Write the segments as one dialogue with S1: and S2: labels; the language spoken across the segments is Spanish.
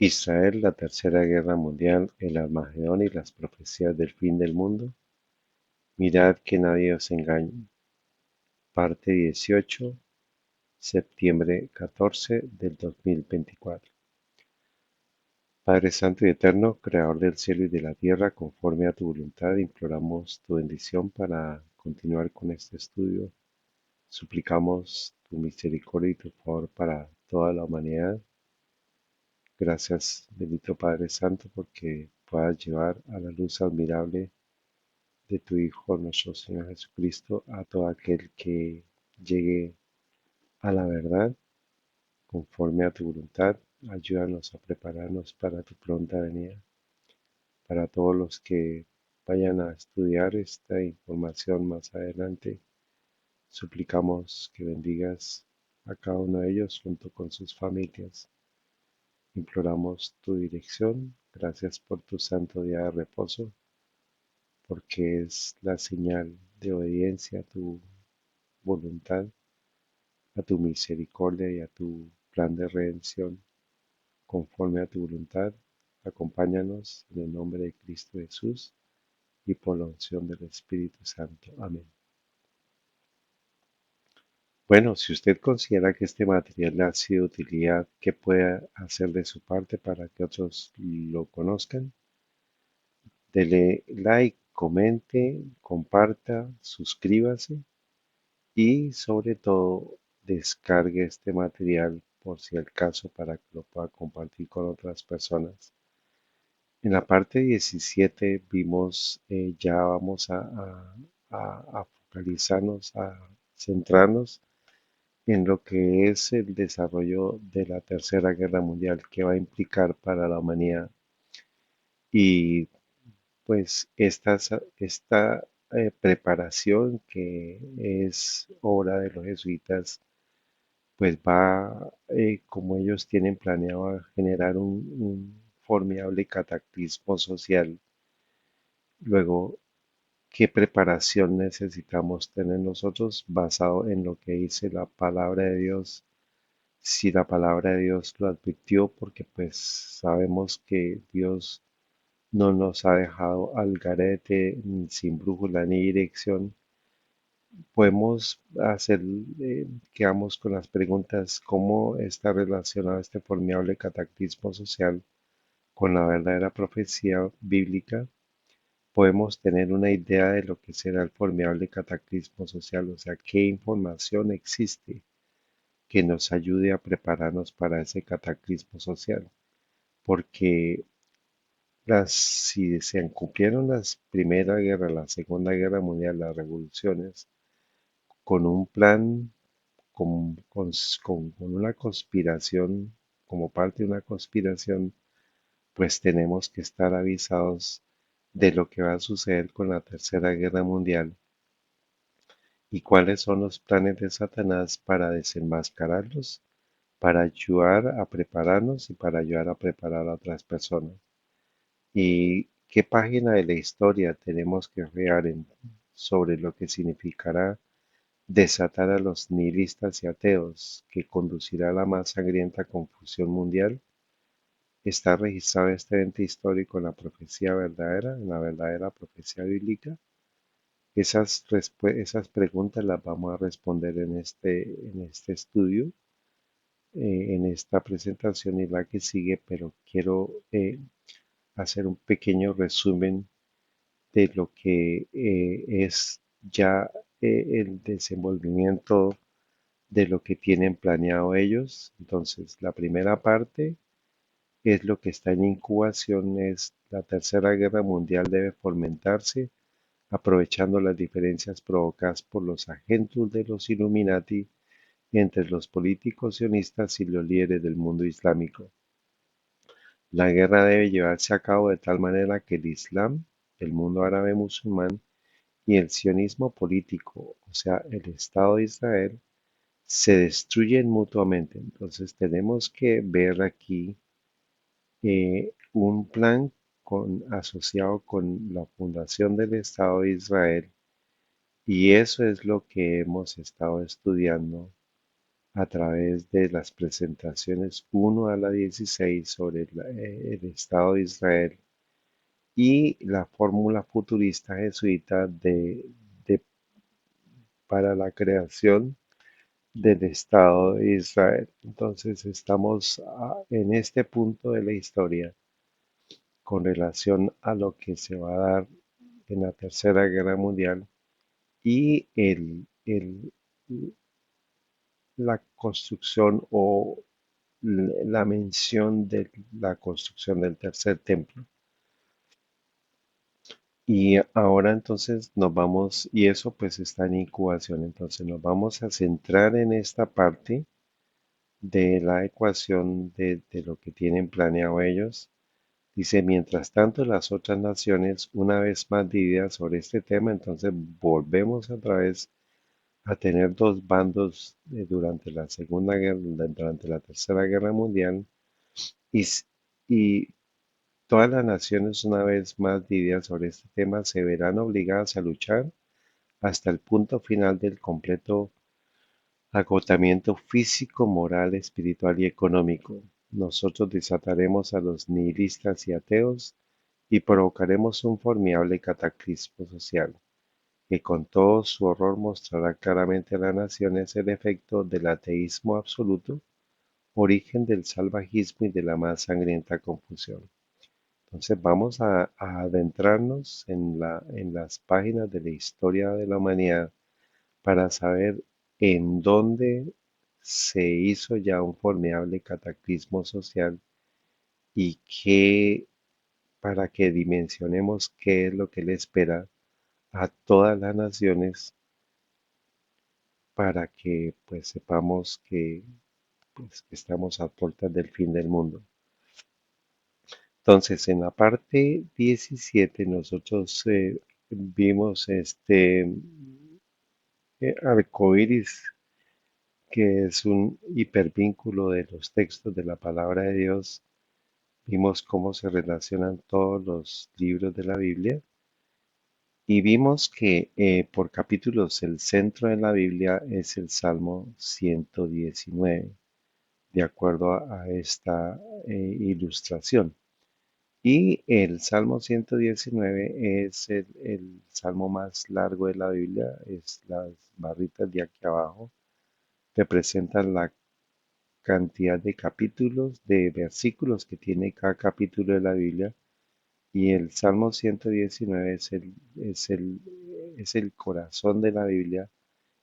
S1: Israel, la Tercera Guerra Mundial, el Armagedón y las profecías del fin del mundo. Mirad que nadie os engañe. Parte 18, septiembre 14 del 2024. Padre Santo y Eterno, Creador del cielo y de la tierra, conforme a tu voluntad, imploramos tu bendición para continuar con este estudio. Suplicamos tu misericordia y tu favor para toda la humanidad. Gracias, bendito Padre Santo, porque puedas llevar a la luz admirable de tu Hijo, nuestro Señor Jesucristo, a todo aquel que llegue a la verdad conforme a tu voluntad. Ayúdanos a prepararnos para tu pronta venida. Para todos los que vayan a estudiar esta información más adelante, suplicamos que bendigas a cada uno de ellos junto con sus familias. Imploramos tu dirección. Gracias por tu santo día de reposo, porque es la señal de obediencia a tu voluntad, a tu misericordia y a tu plan de redención conforme a tu voluntad. Acompáñanos en el nombre de Cristo Jesús y por la unción del Espíritu Santo. Amén. Bueno, si usted considera que este material le ha sido de utilidad, ¿qué puede hacer de su parte para que otros lo conozcan? Dele like, comente, comparta, suscríbase y sobre todo descargue este material por si el caso para que lo pueda compartir con otras personas. En la parte 17 vimos, ya vamos a focalizarnos, a centrarnos en lo que es el desarrollo de la Tercera Guerra Mundial que va a implicar para la humanidad. Y pues esta preparación que es obra de los jesuitas, pues va, como ellos tienen planeado, a generar un formidable cataclismo social. Luego, ¿qué preparación necesitamos tener nosotros basado en lo que dice la palabra de Dios? Si la palabra de Dios lo advirtió, porque pues sabemos que Dios no nos ha dejado al garete, sin brújula ni dirección. Podemos hacer, quedamos con las preguntas, ¿cómo está relacionado este formidable cataclismo social con la verdadera profecía bíblica? Podemos tener una idea de lo que será el formidable cataclismo social, o sea, qué información existe que nos ayude a prepararnos para ese cataclismo social, porque si se cumplieron las Primera Guerra, la Segunda Guerra Mundial, las revoluciones, con un plan, con una conspiración, como parte de una conspiración, pues tenemos que estar avisados de lo que va a suceder con la Tercera Guerra Mundial y cuáles son los planes de Satanás para desenmascararlos, para ayudar a prepararnos y para ayudar a preparar a otras personas. ¿Y qué página de la historia tenemos que crear sobre lo que significará desatar a los nihilistas y ateos, que conducirá a la más sangrienta confusión mundial? ¿Está registrado este evento histórico en la profecía verdadera, en la verdadera profecía bíblica? Esas preguntas las vamos a responder en este estudio, en esta presentación y la que sigue, pero quiero hacer un pequeño resumen de lo que es ya el desenvolvimiento de lo que tienen planeado ellos. Entonces, la primera parte es lo que está en incubación, es la Tercera Guerra Mundial debe fomentarse aprovechando las diferencias provocadas por los agentes de los Illuminati entre los políticos sionistas y los líderes del mundo islámico. La guerra debe llevarse a cabo de tal manera que el Islam, el mundo árabe musulmán y el sionismo político, o sea, el Estado de Israel, se destruyen mutuamente. Entonces tenemos que ver aquí un plan asociado con la fundación del Estado de Israel, y eso es lo que hemos estado estudiando a través de las presentaciones 1 a la 16 sobre el Estado de Israel y la fórmula futurista jesuita de- para la creación del Estado de Israel. Entonces estamos en este punto de la historia con relación a lo que se va a dar en la Tercera Guerra Mundial y la construcción o la mención de la construcción del tercer templo. Y ahora entonces nos vamos, y eso pues está en incubación, entonces nos vamos a centrar en esta parte de la ecuación de lo que tienen planeado ellos. Dice, mientras tanto, las otras naciones, una vez más divididas sobre este tema, entonces volvemos otra vez a tener dos bandos durante la Segunda Guerra, durante la Tercera Guerra Mundial, y, y todas las naciones, una vez más divididas sobre este tema, se verán obligadas a luchar hasta el punto final del completo agotamiento físico, moral, espiritual y económico. Nosotros desataremos a los nihilistas y ateos y provocaremos un formidable cataclismo social, que con todo su horror mostrará claramente a las naciones el efecto del ateísmo absoluto, origen del salvajismo y de la más sangrienta confusión. Entonces vamos a adentrarnos en las páginas de la historia de la humanidad para saber en dónde se hizo ya un formidable cataclismo social y para que dimensionemos qué es lo que le espera a todas las naciones para que pues sepamos que estamos a puertas del fin del mundo. Entonces, en la parte 17 nosotros vimos este arco iris, que es un hipervínculo de los textos de la palabra de Dios. Vimos cómo se relacionan todos los libros de la Biblia y vimos que por capítulos el centro de la Biblia es el Salmo 119, de acuerdo a esta ilustración. Y el Salmo 119 es el salmo más largo de la Biblia, es las barritas de aquí abajo, representan la cantidad de capítulos, de versículos que tiene cada capítulo de la Biblia. Y el Salmo 119 es el corazón de la Biblia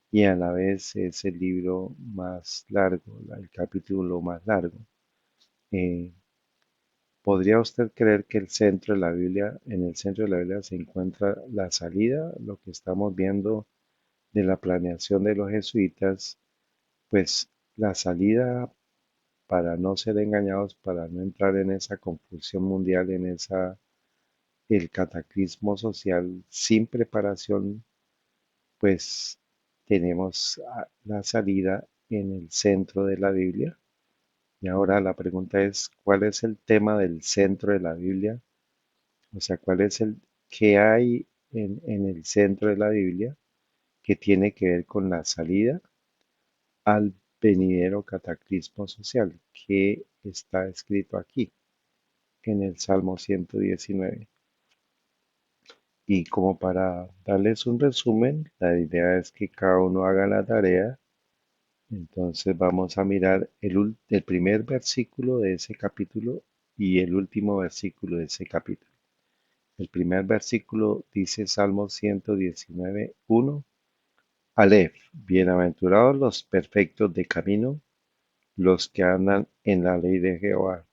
S1: y a la vez es el libro más largo, el capítulo más largo. Eh, ¿Podría usted creer que el centro de la Biblia, en el centro de la Biblia se encuentra la salida, lo que estamos viendo de la planeación de los jesuitas? Pues la salida para no ser engañados, para no entrar en esa confusión mundial, el cataclismo social sin preparación, pues tenemos la salida en el centro de la Biblia. Y ahora la pregunta es, ¿cuál es el tema del centro de la Biblia? O sea, qué hay en el centro de la Biblia que tiene que ver con la salida al venidero cataclismo social que está escrito aquí en el Salmo 119? Y como para darles un resumen, la idea es que cada uno haga la tarea. Entonces vamos a mirar el primer versículo de ese capítulo y el último versículo de ese capítulo. El primer versículo dice Salmo 119, 1, Aleph, bienaventurados los perfectos de camino, los que andan en la ley de Jehová.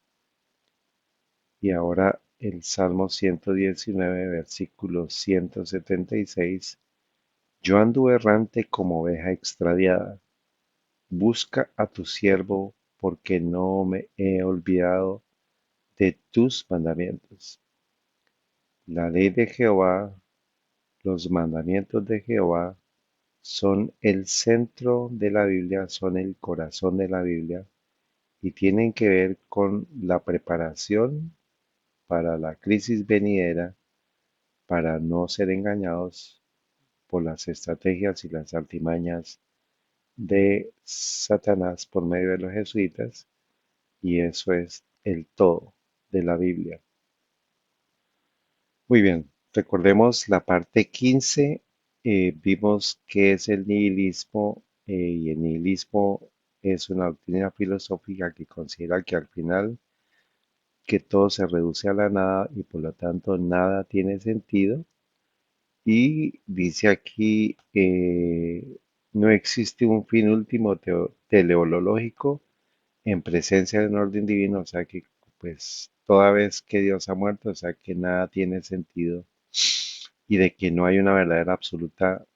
S1: Y ahora el Salmo 119, versículo 176, yo anduve errante como oveja extraviada. Busca a tu siervo, porque no me he olvidado de tus mandamientos. La ley de Jehová, los mandamientos de Jehová son el centro de la Biblia, son el corazón de la Biblia y tienen que ver con la preparación para la crisis venidera, para no ser engañados por las estrategias y las artimañas de Satanás por medio de los jesuitas, y eso es el todo de la Biblia. Muy bien, recordemos la parte 15. Vimos qué es el nihilismo, y el nihilismo es una doctrina filosófica que considera que al final que todo se reduce a la nada y por lo tanto nada tiene sentido. Y dice aquí, no existe un fin último teleológico en presencia de un orden divino, o sea que pues toda vez que Dios ha muerto, o sea que nada tiene sentido y de que no hay una verdad absoluta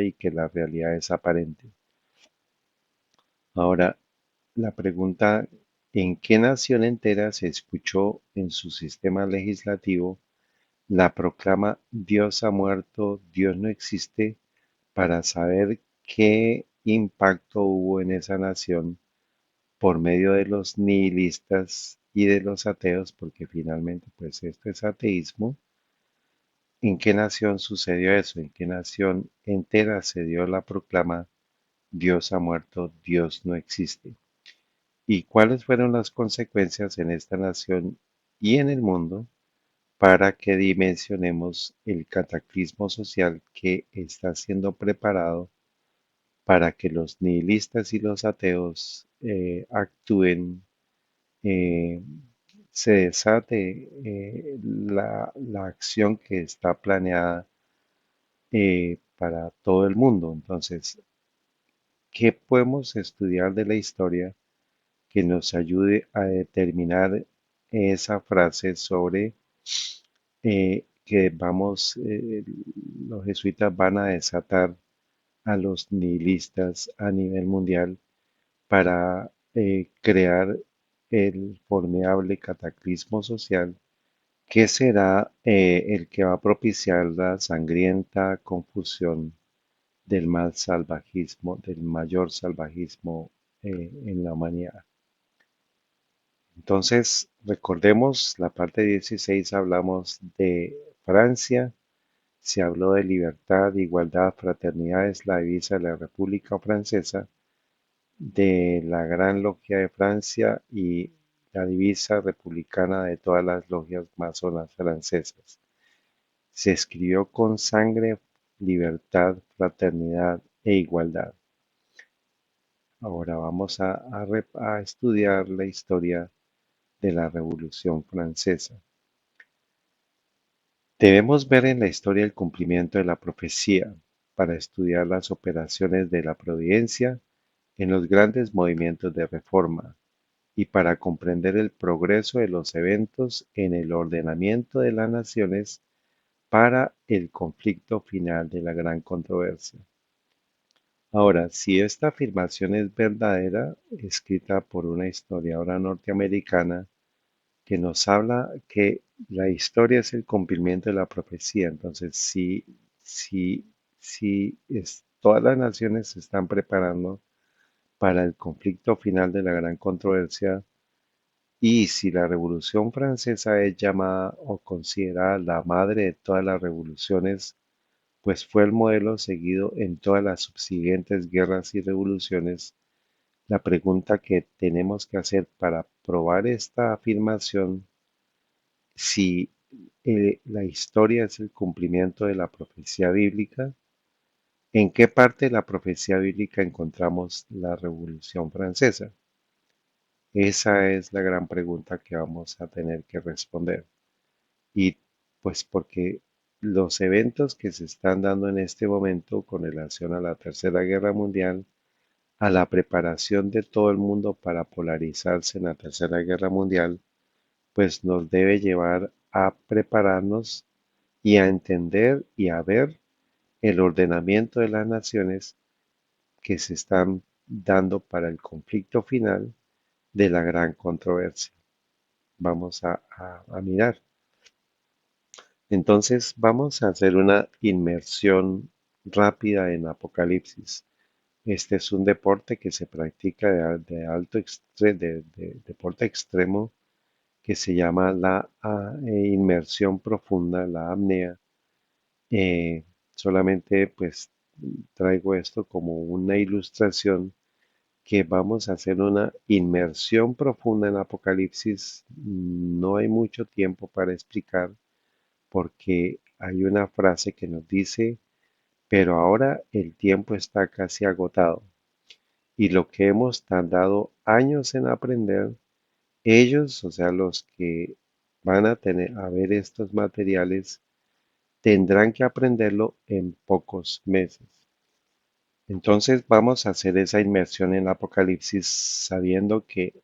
S1: y que la realidad es aparente. Ahora, la pregunta, ¿en qué nación entera se escuchó en su sistema legislativo la proclama Dios ha muerto, Dios no existe, para saber qué impacto hubo en esa nación por medio de los nihilistas y de los ateos, porque finalmente pues esto es ateísmo? ¿En qué nación sucedió eso? ¿En qué nación entera se dio la proclama Dios ha muerto, Dios no existe? ¿Y cuáles fueron las consecuencias en esta nación y en el mundo para que dimensionemos el cataclismo social que está siendo preparado para que los nihilistas y los ateos actúen, eh, se desate la acción que está planeada para todo el mundo? Entonces, ¿qué podemos estudiar de la historia que nos ayude a determinar esa frase sobre los jesuitas van a desatar a los nihilistas a nivel mundial para crear el formidable cataclismo social que será el que va a propiciar la sangrienta confusión del del mayor salvajismo en la humanidad? Entonces, recordemos, la parte 16 hablamos de Francia. Se habló de libertad, igualdad, fraternidad, es la divisa de la República Francesa, de la Gran Logia de Francia y la divisa republicana de todas las logias masonas francesas. Se escribió con sangre, libertad, fraternidad e igualdad. Ahora vamos a estudiar la historia de la Revolución Francesa. Debemos ver en la historia el cumplimiento de la profecía para estudiar las operaciones de la providencia en los grandes movimientos de reforma y para comprender el progreso de los eventos en el ordenamiento de las naciones para el conflicto final de la gran controversia. Ahora, si esta afirmación es verdadera, escrita por una historiadora norteamericana, que nos habla que la historia es el cumplimiento de la profecía. Entonces, si todas las naciones se están preparando para el conflicto final de la gran controversia, y si la Revolución Francesa es llamada o considerada la madre de todas las revoluciones, pues fue el modelo seguido en todas las subsiguientes guerras y revoluciones. La pregunta que tenemos que hacer para probar esta afirmación, si la historia es el cumplimiento de la profecía bíblica, ¿en qué parte de la profecía bíblica encontramos la Revolución Francesa? Esa es la gran pregunta que vamos a tener que responder. Y pues porque los eventos que se están dando en este momento con relación a la Tercera Guerra Mundial, a la preparación de todo el mundo para polarizarse en la Tercera Guerra Mundial, pues nos debe llevar a prepararnos y a entender y a ver el ordenamiento de las naciones que se están dando para el conflicto final de la gran controversia. Vamos a mirar. Entonces vamos a hacer una inmersión rápida en Apocalipsis. Este es un deporte que se practica de deporte extremo, que se llama la inmersión profunda, la apnea. Solamente pues traigo esto como una ilustración que vamos a hacer una inmersión profunda en Apocalipsis. No hay mucho tiempo para explicar porque hay una frase que nos dice, pero ahora el tiempo está casi agotado y lo que hemos tardado años en aprender, ellos, o sea, los que van a tener a ver estos materiales, tendrán que aprenderlo en pocos meses. Entonces vamos a hacer esa inmersión en Apocalipsis sabiendo que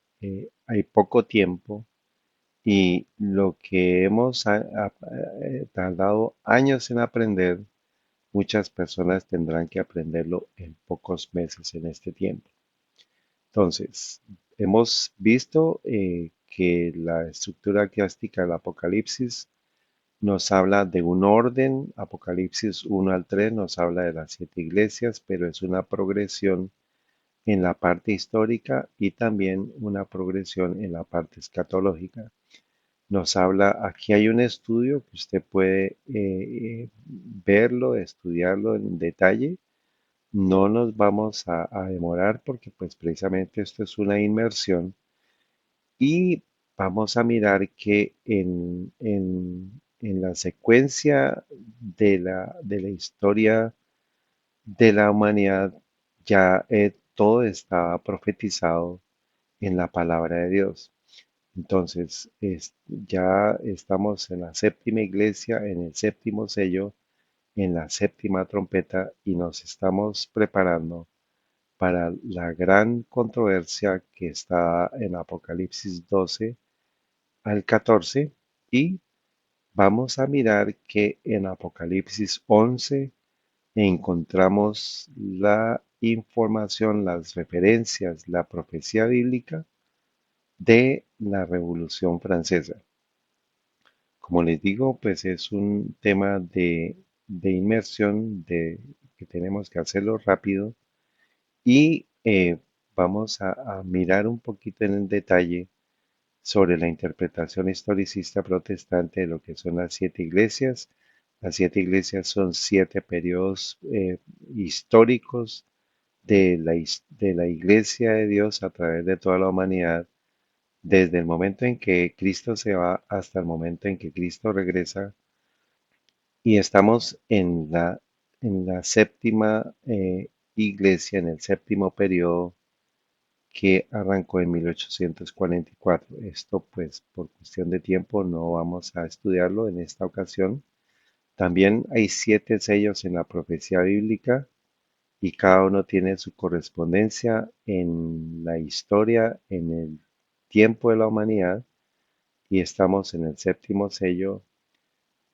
S1: hay poco tiempo y lo que hemos tardado años en aprender, muchas personas tendrán que aprenderlo en pocos meses en este tiempo. Entonces, hemos visto que la estructura eclesiástica del Apocalipsis nos habla de un orden. Apocalipsis 1 al 3 nos habla de las siete iglesias, pero es una progresión en la parte histórica y también una progresión en la parte escatológica. Nos habla, aquí hay un estudio que usted puede verlo, estudiarlo en detalle. No nos vamos a demorar porque pues precisamente esto es una inmersión y vamos a mirar que en la secuencia de la historia de la humanidad ya todo estaba profetizado en la palabra de Dios. Entonces, ya estamos en la séptima iglesia, en el séptimo sello, en la séptima trompeta y nos estamos preparando para la gran controversia que está en Apocalipsis 12 al 14 y vamos a mirar que en Apocalipsis 11 encontramos la información, las referencias, la profecía bíblica de la Revolución Francesa. Como les digo, pues es un tema de inmersión, que tenemos que hacerlo rápido y vamos a mirar un poquito en el detalle sobre la interpretación historicista protestante de lo que son las siete iglesias. Las siete iglesias son siete periodos históricos de la iglesia de Dios a través de toda la humanidad, desde el momento en que Cristo se va hasta el momento en que Cristo regresa. Y estamos en la séptima iglesia, en el séptimo periodo que arrancó en 1844. Esto pues por cuestión de tiempo no vamos a estudiarlo en esta ocasión. También hay siete sellos en la profecía bíblica y cada uno tiene su correspondencia en la historia, en el tiempo de la humanidad y estamos en el séptimo sello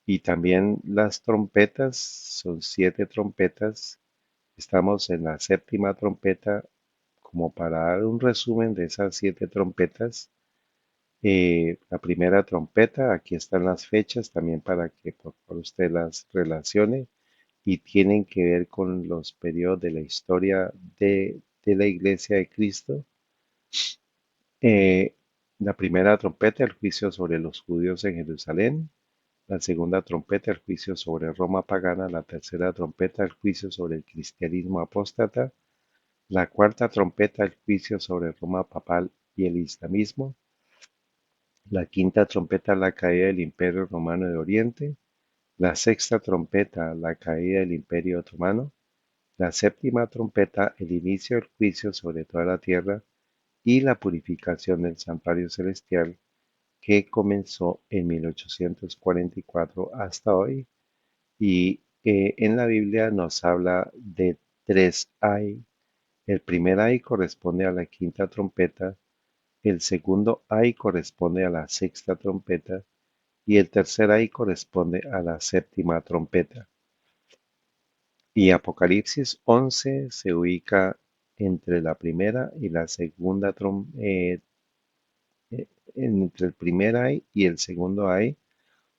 S1: y también las trompetas, son siete trompetas. Estamos en la séptima trompeta, como para dar un resumen de esas siete trompetas. La primera trompeta, aquí están las fechas también para que por favor usted las relacione y tienen que ver con los periodos de la historia de la Iglesia de Cristo. Eh, la primera trompeta, el juicio sobre los judíos en Jerusalén. La segunda trompeta, el juicio sobre Roma pagana. La tercera trompeta, el juicio sobre el cristianismo apóstata. La cuarta trompeta, el juicio sobre Roma papal y el islamismo. La quinta trompeta, la caída del Imperio Romano de Oriente. La sexta trompeta, la caída del Imperio Otomano. La séptima trompeta, el inicio del juicio sobre toda la tierra y la purificación del santuario celestial que comenzó en 1844 hasta hoy. Y en la Biblia nos habla de tres ay. El primer ay corresponde a la quinta trompeta, el segundo ay corresponde a la sexta trompeta y el tercer ay corresponde a la séptima trompeta. Y Apocalipsis 11 se ubica entre la primera y la segunda entre el primer ay y el segundo ay,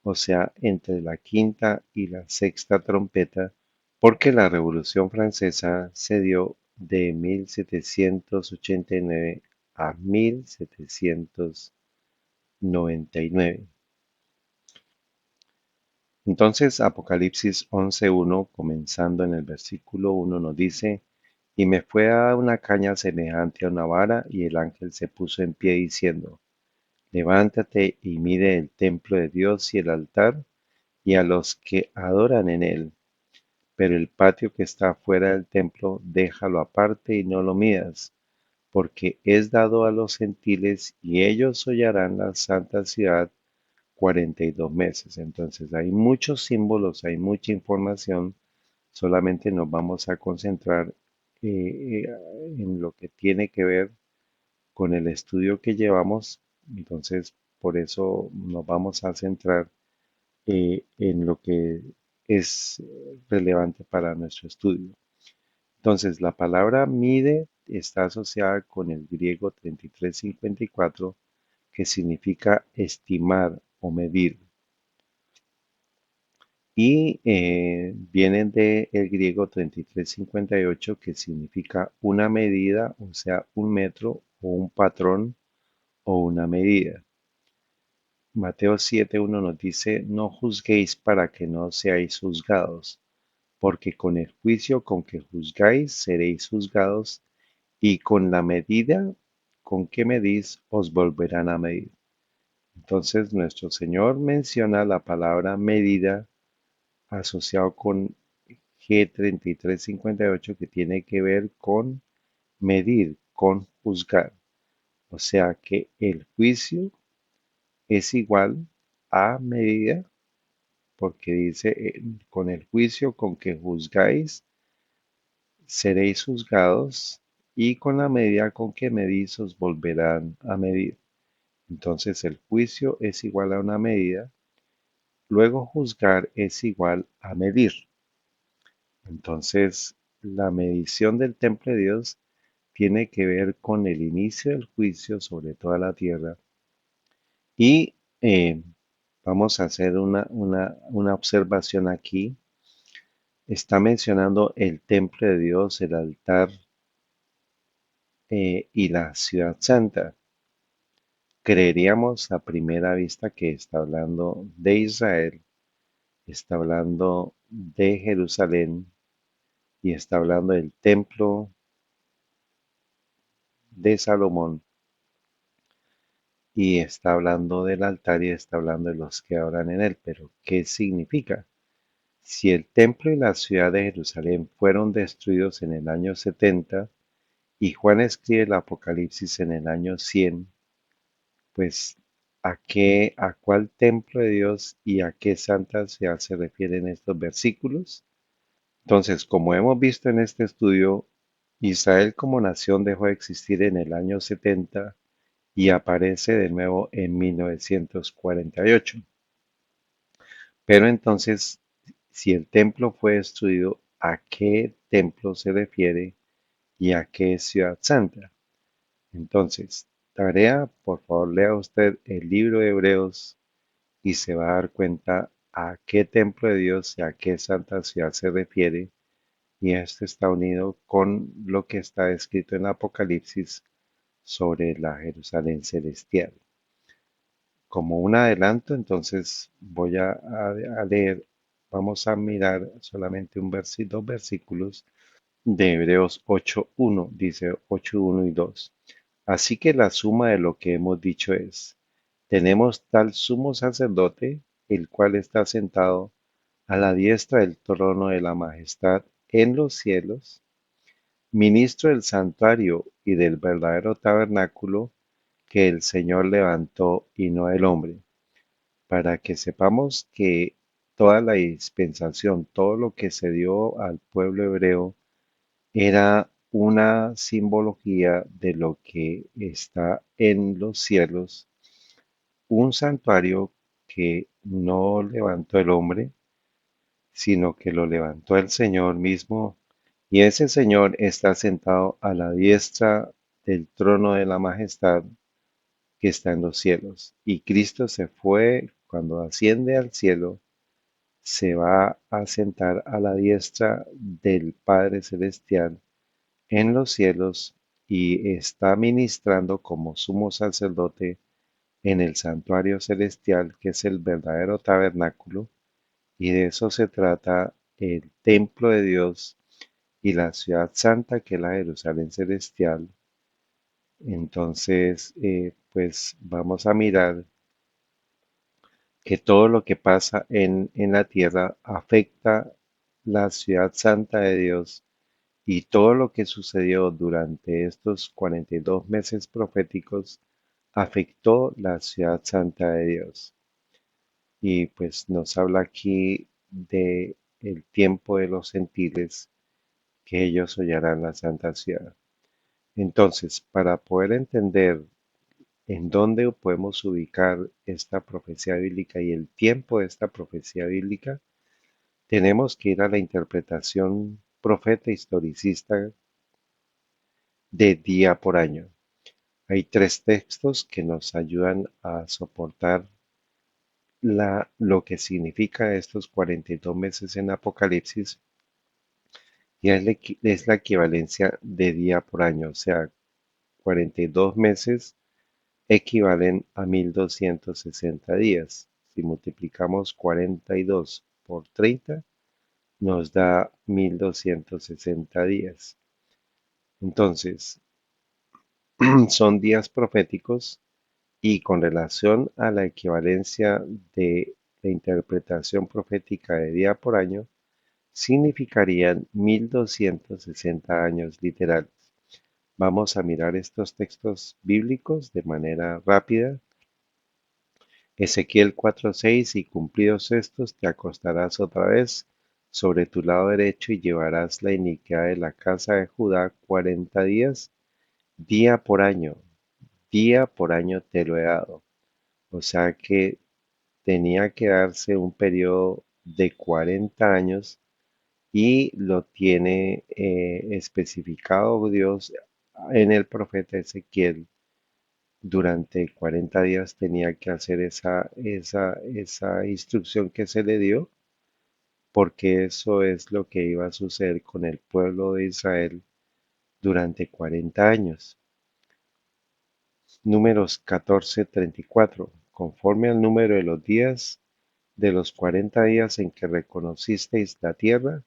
S1: o sea, entre la quinta y la sexta trompeta, porque la Revolución Francesa se dio de 1789 a 1799. Entonces, Apocalipsis 11:1, comenzando en el versículo 1, nos dice, y me fue a una caña semejante a una vara, y el ángel se puso en pie diciendo, levántate y mide el templo de Dios y el altar, y a los que adoran en él. Pero el patio que está fuera del templo, déjalo aparte y no lo midas, porque es dado a los gentiles, y ellos hollarán la santa ciudad 42 meses. Entonces hay muchos símbolos, hay mucha información, solamente nos vamos a concentrar eh, eh, en lo que tiene que ver con el estudio que llevamos. Entonces, por eso nos vamos a centrar en lo que es relevante para nuestro estudio. Entonces, la palabra mide está asociada con el griego 3354, que significa estimar o medir. Y vienen del griego 3358, que significa una medida, o sea, un metro o un patrón o una medida. Mateo 7:1 nos dice, no juzguéis para que no seáis juzgados, porque con el juicio con que juzgáis seréis juzgados, y con la medida con que medís os volverán a medir. Entonces nuestro Señor menciona la palabra medida asociado con G3358, que tiene que ver con medir, con juzgar. O sea que el juicio es igual a medida, porque dice, con el juicio con que juzgáis, seréis juzgados, y con la medida con que medís os volverán a medir. Entonces el juicio es igual a una medida, luego juzgar es igual a medir. Entonces la medición del templo de Dios tiene que ver con el inicio del juicio sobre toda la tierra. Y vamos a hacer una observación aquí. Está mencionando el templo de Dios, el altar y la ciudad santa. Creeríamos a primera vista que está hablando de Israel, está hablando de Jerusalén y está hablando del templo de Salomón, y está hablando del altar y está hablando de los que oran en él. Pero, ¿qué significa? Si el templo y la ciudad de Jerusalén fueron destruidos en el año 70 y Juan escribe el Apocalipsis en el año 100, pues a cuál templo de Dios y a qué santa ciudad se refieren estos versículos? Entonces, como hemos visto en este estudio, Israel como nación dejó de existir en el año 70 y aparece de nuevo en 1948. Pero entonces, si el templo fue destruido, ¿a qué templo se refiere y a qué ciudad santa? Entonces, tarea, por favor, lea usted el libro de Hebreos y se va a dar cuenta a qué templo de Dios y a qué santa ciudad se refiere, y esto está unido con lo que está escrito en Apocalipsis sobre la Jerusalén celestial. Como un adelanto, entonces voy a leer, vamos a mirar solamente dos versículos de Hebreos 8:1, dice 8:1 y 2. Así que la suma de lo que hemos dicho es, tenemos tal sumo sacerdote, el cual está sentado a la diestra del trono de la majestad en los cielos, ministro del santuario y del verdadero tabernáculo que el Señor levantó y no el hombre, para que sepamos que toda la dispensación, todo lo que se dio al pueblo hebreo, era una simbología de lo que está en los cielos, un santuario que no levantó el hombre, sino que lo levantó el Señor mismo, y ese Señor está sentado a la diestra del trono de la majestad que está en los cielos. Y Cristo se fue, cuando asciende al cielo, se va a sentar a la diestra del Padre Celestial en los cielos, y está ministrando como sumo sacerdote en el santuario celestial, que es el verdadero tabernáculo, y de eso se trata el templo de Dios y la ciudad santa que es la Jerusalén celestial. Entonces, pues vamos a mirar que todo lo que pasa en la tierra afecta la ciudad santa de Dios y todo lo que sucedió durante estos 42 meses proféticos afectó la ciudad santa de Dios. Y pues nos habla aquí de el tiempo de los gentiles que ellos hollarán la santa ciudad. Entonces, para poder entender en dónde podemos ubicar esta profecía bíblica y el tiempo de esta profecía bíblica, tenemos que ir a la interpretación profeta historicista de día por año. Hay tres textos que nos ayudan a soportar lo que significa estos 42 meses en Apocalipsis y es la equivalencia de día por año, o sea, 42 meses equivalen a 1260 días. Si multiplicamos 42 por 30, nos da 1260 días. Entonces, son días proféticos y con relación a la equivalencia de la interpretación profética de día por año, significarían 1260 años literales. Vamos a mirar estos textos bíblicos de manera rápida. Ezequiel 4:6 y cumplidos estos, te acostarás otra vez sobre tu lado derecho y llevarás la iniquidad de la casa de Judá 40 días, día por año te lo he dado. O sea que tenía que darse un periodo de 40 años y lo tiene especificado Dios en el profeta Ezequiel. Durante 40 días tenía que hacer esa instrucción que se le dio, porque eso es lo que iba a suceder con el pueblo de Israel durante 40 años. Números 14:34. Conforme al número de los días de los 40 días en que reconocisteis la tierra,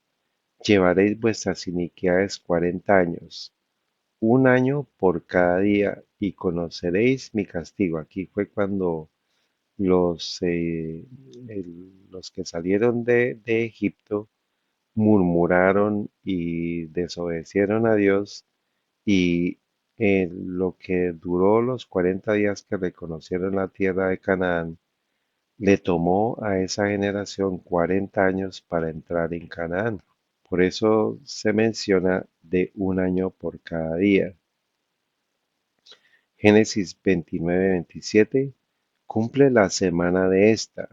S1: llevaréis vuestras iniquidades 40 años, un año por cada día, y conoceréis mi castigo. Aquí fue cuando los que salieron de Egipto murmuraron y desobedecieron a Dios y lo que duró los 40 días que reconocieron la tierra de Canaán, le tomó a esa generación 40 años para entrar en Canaán. Por eso se menciona de un año por cada día. Génesis 29:27 cumple la semana de esta.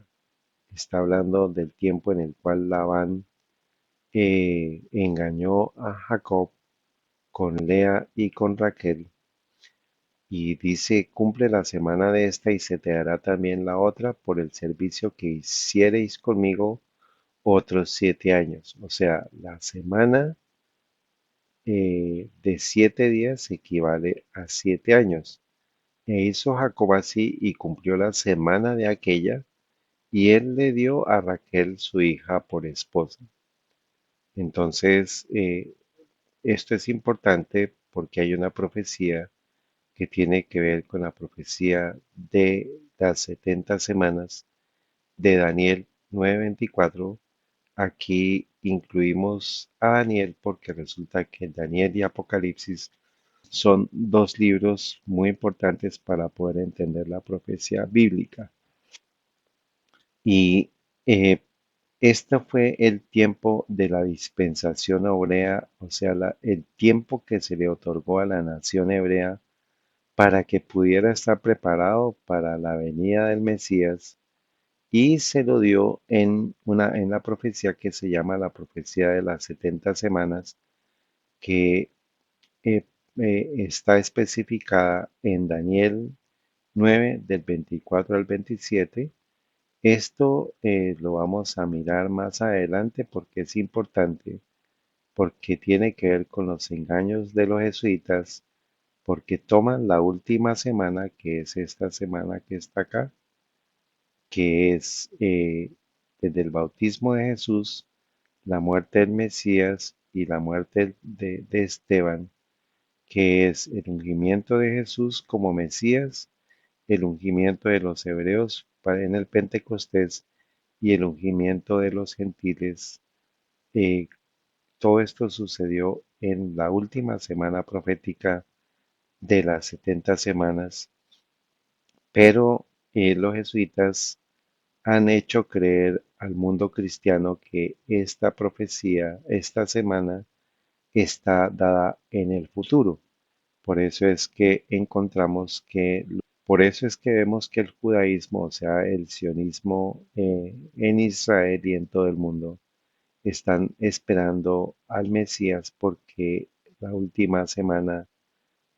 S1: Está hablando del tiempo en el cual Labán engañó a Jacob con Lea y con Raquel. Y dice, cumple la semana de esta y se te dará también la otra por el servicio que hiciereis conmigo otros 7 años. O sea, la semana de 7 días equivale a 7 años. E hizo Jacob así y cumplió la semana de aquella, y él le dio a Raquel su hija por esposa. Entonces, esto es importante porque hay una profecía que tiene que ver con la profecía de las 70 semanas de Daniel 9:24. Aquí incluimos a Daniel porque resulta que Daniel y Apocalipsis son dos libros muy importantes para poder entender la profecía bíblica. Y eh, este fue el tiempo de la dispensación hebrea, o sea, el tiempo que se le otorgó a la nación hebrea para que pudiera estar preparado para la venida del Mesías, y se lo dio en la profecía que se llama la profecía de las 70 semanas, que está especificada en Daniel 9 del 24 al 27. Esto lo vamos a mirar más adelante porque es importante, porque tiene que ver con los engaños de los jesuitas, porque toman la última semana, que es esta semana que está acá, que es desde el bautismo de Jesús, la muerte del Mesías y la muerte de Esteban, que es el ungimiento de Jesús como Mesías, el ungimiento de los hebreos en el Pentecostés y el ungimiento de los gentiles. eh, Todo esto sucedió en la última semana profética de las 70 semanas, pero los jesuitas han hecho creer al mundo cristiano que esta profecía, esta semana, está dada en el futuro. Por eso es que encontramos que, por eso es que vemos que el judaísmo, o sea, el sionismo en Israel y en todo el mundo, están esperando al Mesías porque la última semana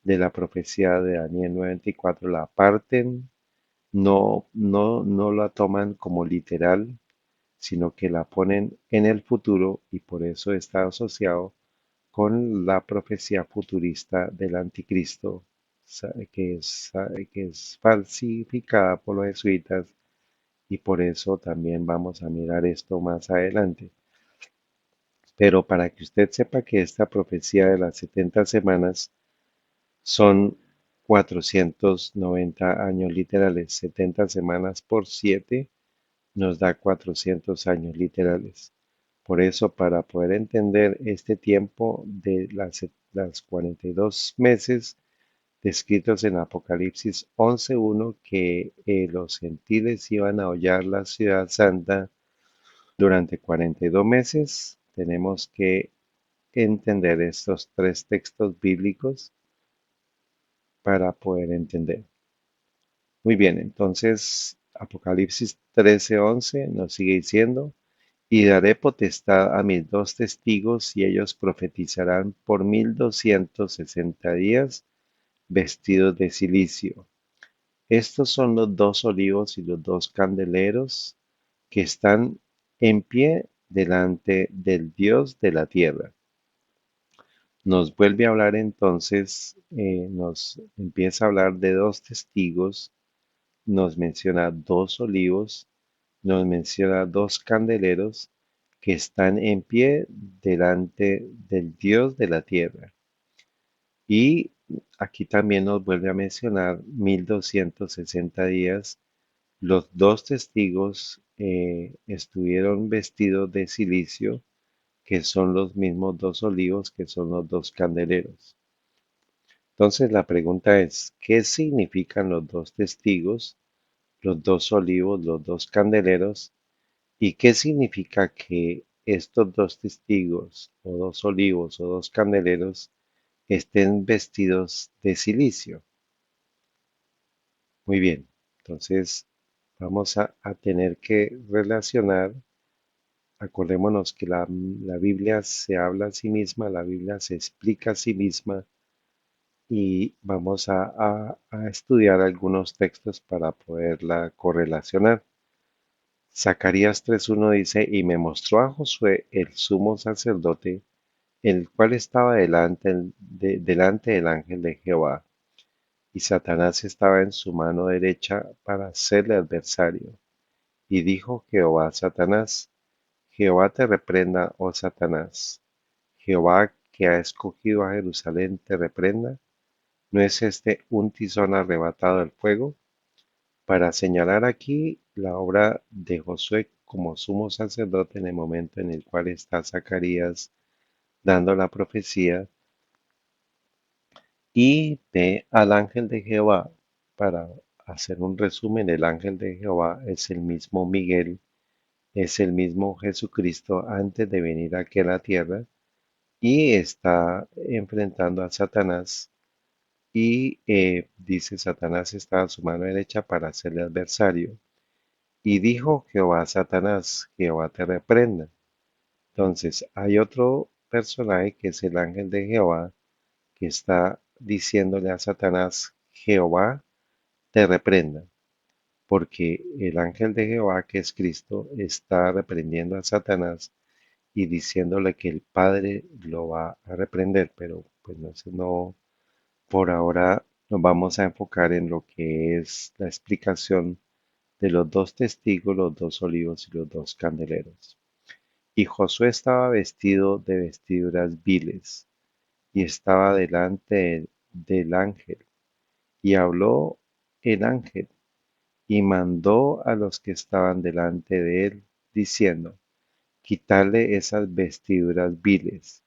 S1: de la profecía de Daniel 94 la parten, no la toman como literal, sino que la ponen en el futuro y por eso está asociado con la profecía futurista del anticristo, que es falsificada por los jesuitas y por eso también vamos a mirar esto más adelante. Pero para que usted sepa que esta profecía de las 70 semanas son 490 años literales, 70 semanas por 7 nos da 400 años literales. Por eso, para poder entender este tiempo de las 42 meses descritos en Apocalipsis 11:1, que los gentiles iban a hollar la ciudad santa durante 42 meses, tenemos que entender estos tres textos bíblicos para poder entender. Muy bien, entonces Apocalipsis 13:11 nos sigue diciendo, y daré potestad a mis dos testigos y ellos profetizarán por 1260 días vestidos de cilicio. Estos son los dos olivos y los dos candeleros que están en pie delante del Dios de la tierra. Nos vuelve a hablar entonces, nos empieza a hablar de dos testigos, nos menciona dos olivos, nos menciona dos candeleros que están en pie delante del Dios de la tierra. Y aquí también nos vuelve a mencionar 1260 días. Los dos testigos estuvieron vestidos de cilicio, que son los mismos dos olivos, que son los dos candeleros. Entonces la pregunta es, ¿qué significan los dos testigos, los dos olivos, los dos candeleros? ¿Y qué significa que estos dos testigos, o dos olivos, o dos candeleros, estén vestidos de silicio? Muy bien, entonces vamos a tener que relacionar, acordémonos que la Biblia se habla a sí misma, la Biblia se explica a sí misma y vamos a estudiar algunos textos para poderla correlacionar. Zacarías 3:1 dice, y me mostró a Josué, el sumo sacerdote, el cual estaba delante del ángel de Jehová, y Satanás estaba en su mano derecha para serle adversario. Y dijo Jehová a Satanás, Jehová te reprenda, oh Satanás. Jehová que ha escogido a Jerusalén te reprenda. ¿No es este un tizón arrebatado del fuego? Para señalar aquí la obra de Josué como sumo sacerdote en el momento en el cual está Zacarías dando la profecía, y ve al ángel de Jehová. Para hacer un resumen, el ángel de Jehová es el mismo Miguel, es el mismo Jesucristo antes de venir aquí a la tierra y está enfrentando a Satanás y dice Satanás está a su mano derecha para hacerle adversario. Y dijo Jehová a Satanás, Jehová te reprenda. Entonces hay otro personaje que es el ángel de Jehová que está diciéndole a Satanás, Jehová te reprenda, porque el ángel de Jehová, que es Cristo, está reprendiendo a Satanás y diciéndole que el Padre lo va a reprender, pero pues no, por ahora nos vamos a enfocar en lo que es la explicación de los dos testigos, los dos olivos y los dos candeleros. Y Josué estaba vestido de vestiduras viles, y estaba delante del ángel, y habló el ángel, y mandó a los que estaban delante de él, diciendo, quitarle esas vestiduras viles.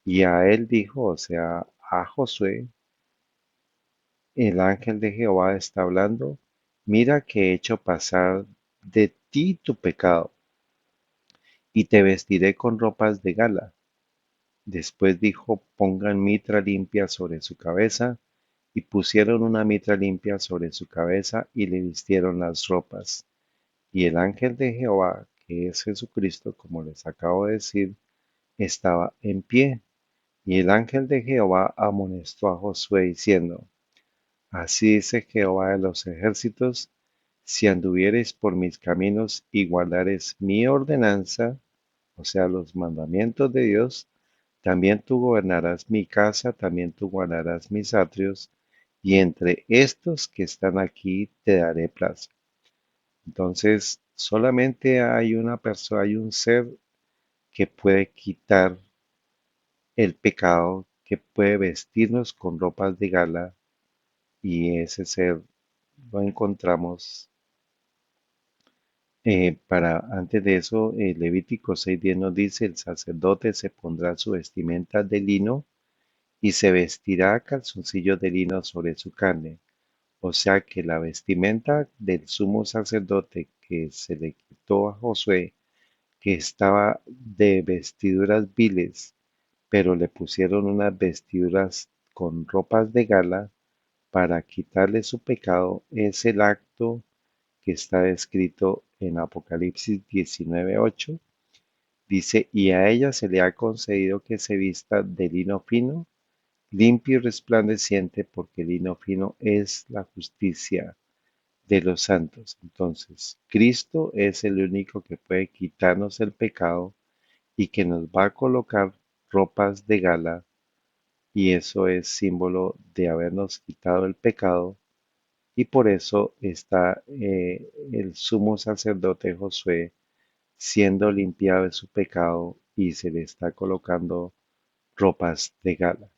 S1: Y a él dijo, o sea, a Josué, el ángel de Jehová está hablando, mira que he hecho pasar de ti tu pecado, y te vestiré con ropas de gala. Después dijo, pongan mitra limpia sobre su cabeza, y pusieron una mitra limpia sobre su cabeza, y le vistieron las ropas. Y el ángel de Jehová, que es Jesucristo, como les acabo de decir, estaba en pie. Y el ángel de Jehová amonestó a Josué diciendo, así dice Jehová de los ejércitos, si anduviereis por mis caminos y guardareis mi ordenanza, o sea, los mandamientos de Dios, también tú gobernarás mi casa, también tú guardarás mis atrios, y entre estos que están aquí te daré plaza. Entonces, solamente hay una persona, hay un ser que puede quitar el pecado, que puede vestirnos con ropas de gala, y ese ser lo encontramos antes de eso, Levítico 6:10 nos dice, el sacerdote se pondrá su vestimenta de lino y se vestirá calzoncillos de lino sobre su carne. O sea que la vestimenta del sumo sacerdote que se le quitó a Josué, que estaba de vestiduras viles, pero le pusieron unas vestiduras con ropas de gala para quitarle su pecado, es el acto que está descrito en Apocalipsis 19:8. Dice, y a ella se le ha concedido que se vista de lino fino, limpio y resplandeciente, porque el lino fino es la justicia de los santos. Entonces, Cristo es el único que puede quitarnos el pecado y que nos va a colocar ropas de gala, y eso es símbolo de habernos quitado el pecado, y por eso está el sumo sacerdote Josué siendo limpiado de su pecado y se le está colocando ropas de gala.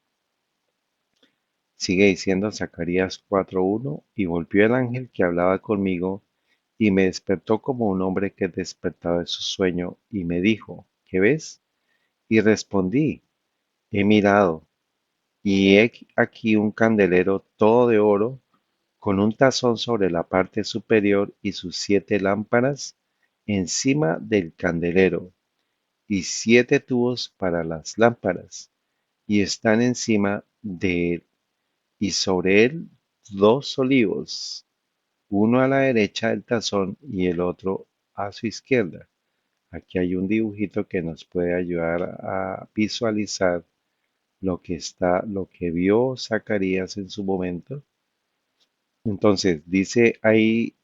S1: Sigue diciendo Zacarías 4:1, y volvió el ángel que hablaba conmigo y me despertó como un hombre que despertaba de su sueño y me dijo, ¿qué ves? Y respondí, he mirado y he aquí un candelero todo de oro con un tazón sobre la parte superior y sus 7 lámparas encima del candelero y 7 tubos para las lámparas, y están encima de él, y sobre él 2 olivos, uno a la derecha del tazón y el otro a su izquierda. Aquí hay un dibujito que nos puede ayudar a visualizar lo que vio Zacarías en su momento. Entonces, dice ahí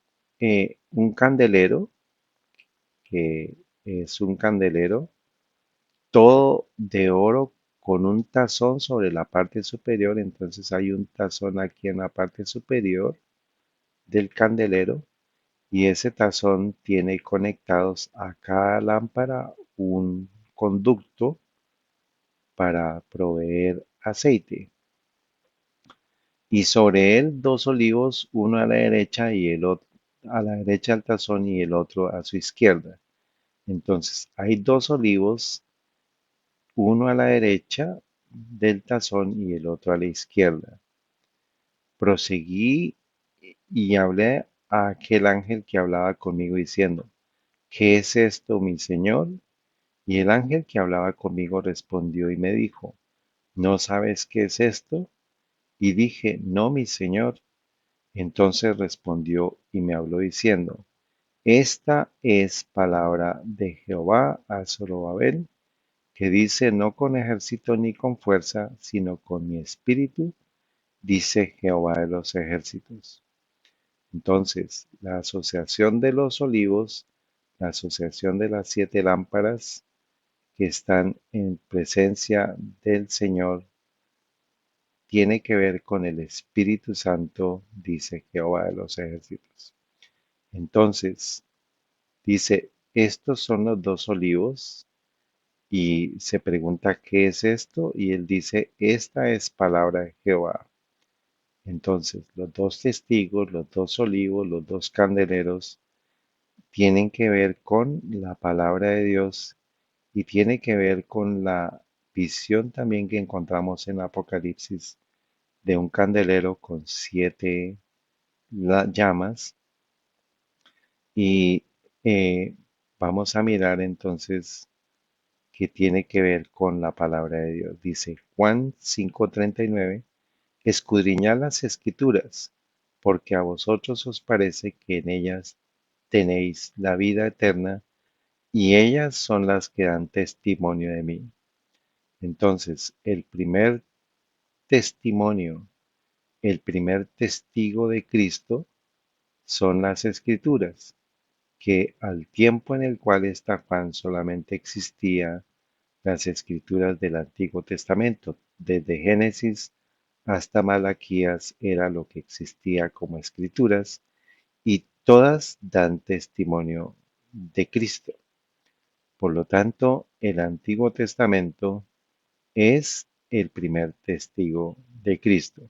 S1: un candelero, que es un candelero todo de oro con un tazón sobre la parte superior. Entonces hay un tazón aquí en la parte superior del candelero, y ese tazón tiene conectados a cada lámpara un conducto para proveer aceite. Y sobre él 2 olivos, uno a la derecha y el otro a la derecha del tazón y el otro a su izquierda. Entonces hay 2 olivos, uno a la derecha del tazón y el otro a la izquierda. Proseguí y hablé a aquel ángel que hablaba conmigo diciendo, ¿qué es esto, mi señor? Y el ángel que hablaba conmigo respondió y me dijo, ¿no sabes qué es esto? Y dije, no, mi señor. Entonces respondió y me habló diciendo, esta es palabra de Jehová a Zorobabel, que dice, no con ejército ni con fuerza, sino con mi espíritu, dice Jehová de los ejércitos. Entonces, la asociación de los olivos, la asociación de las 7 lámparas que están en presencia del Señor, tiene que ver con el Espíritu Santo, dice Jehová de los ejércitos. Entonces, dice, estos son los dos olivos y se pregunta, ¿qué es esto? Y él dice, esta es palabra de Jehová. Entonces, los dos testigos, los dos olivos, los dos candeleros tienen que ver con la palabra de Dios y tiene que ver con la visión también que encontramos en Apocalipsis de un candelero con siete llamas. Y vamos a mirar entonces que tiene que ver con la palabra de Dios. Dice Juan 5:39, escudriñad las escrituras, porque a vosotros os parece que en ellas tenéis la vida eterna, y ellas son las que dan testimonio de mí. Entonces, el primer testimonio, el primer testigo de Cristo son las escrituras, que al tiempo en el cual está Juan solamente existía las escrituras del Antiguo Testamento. Desde Génesis hasta Malaquías era lo que existía como escrituras y todas dan testimonio de Cristo. Por lo tanto, el Antiguo Testamento es el primer testigo de Cristo.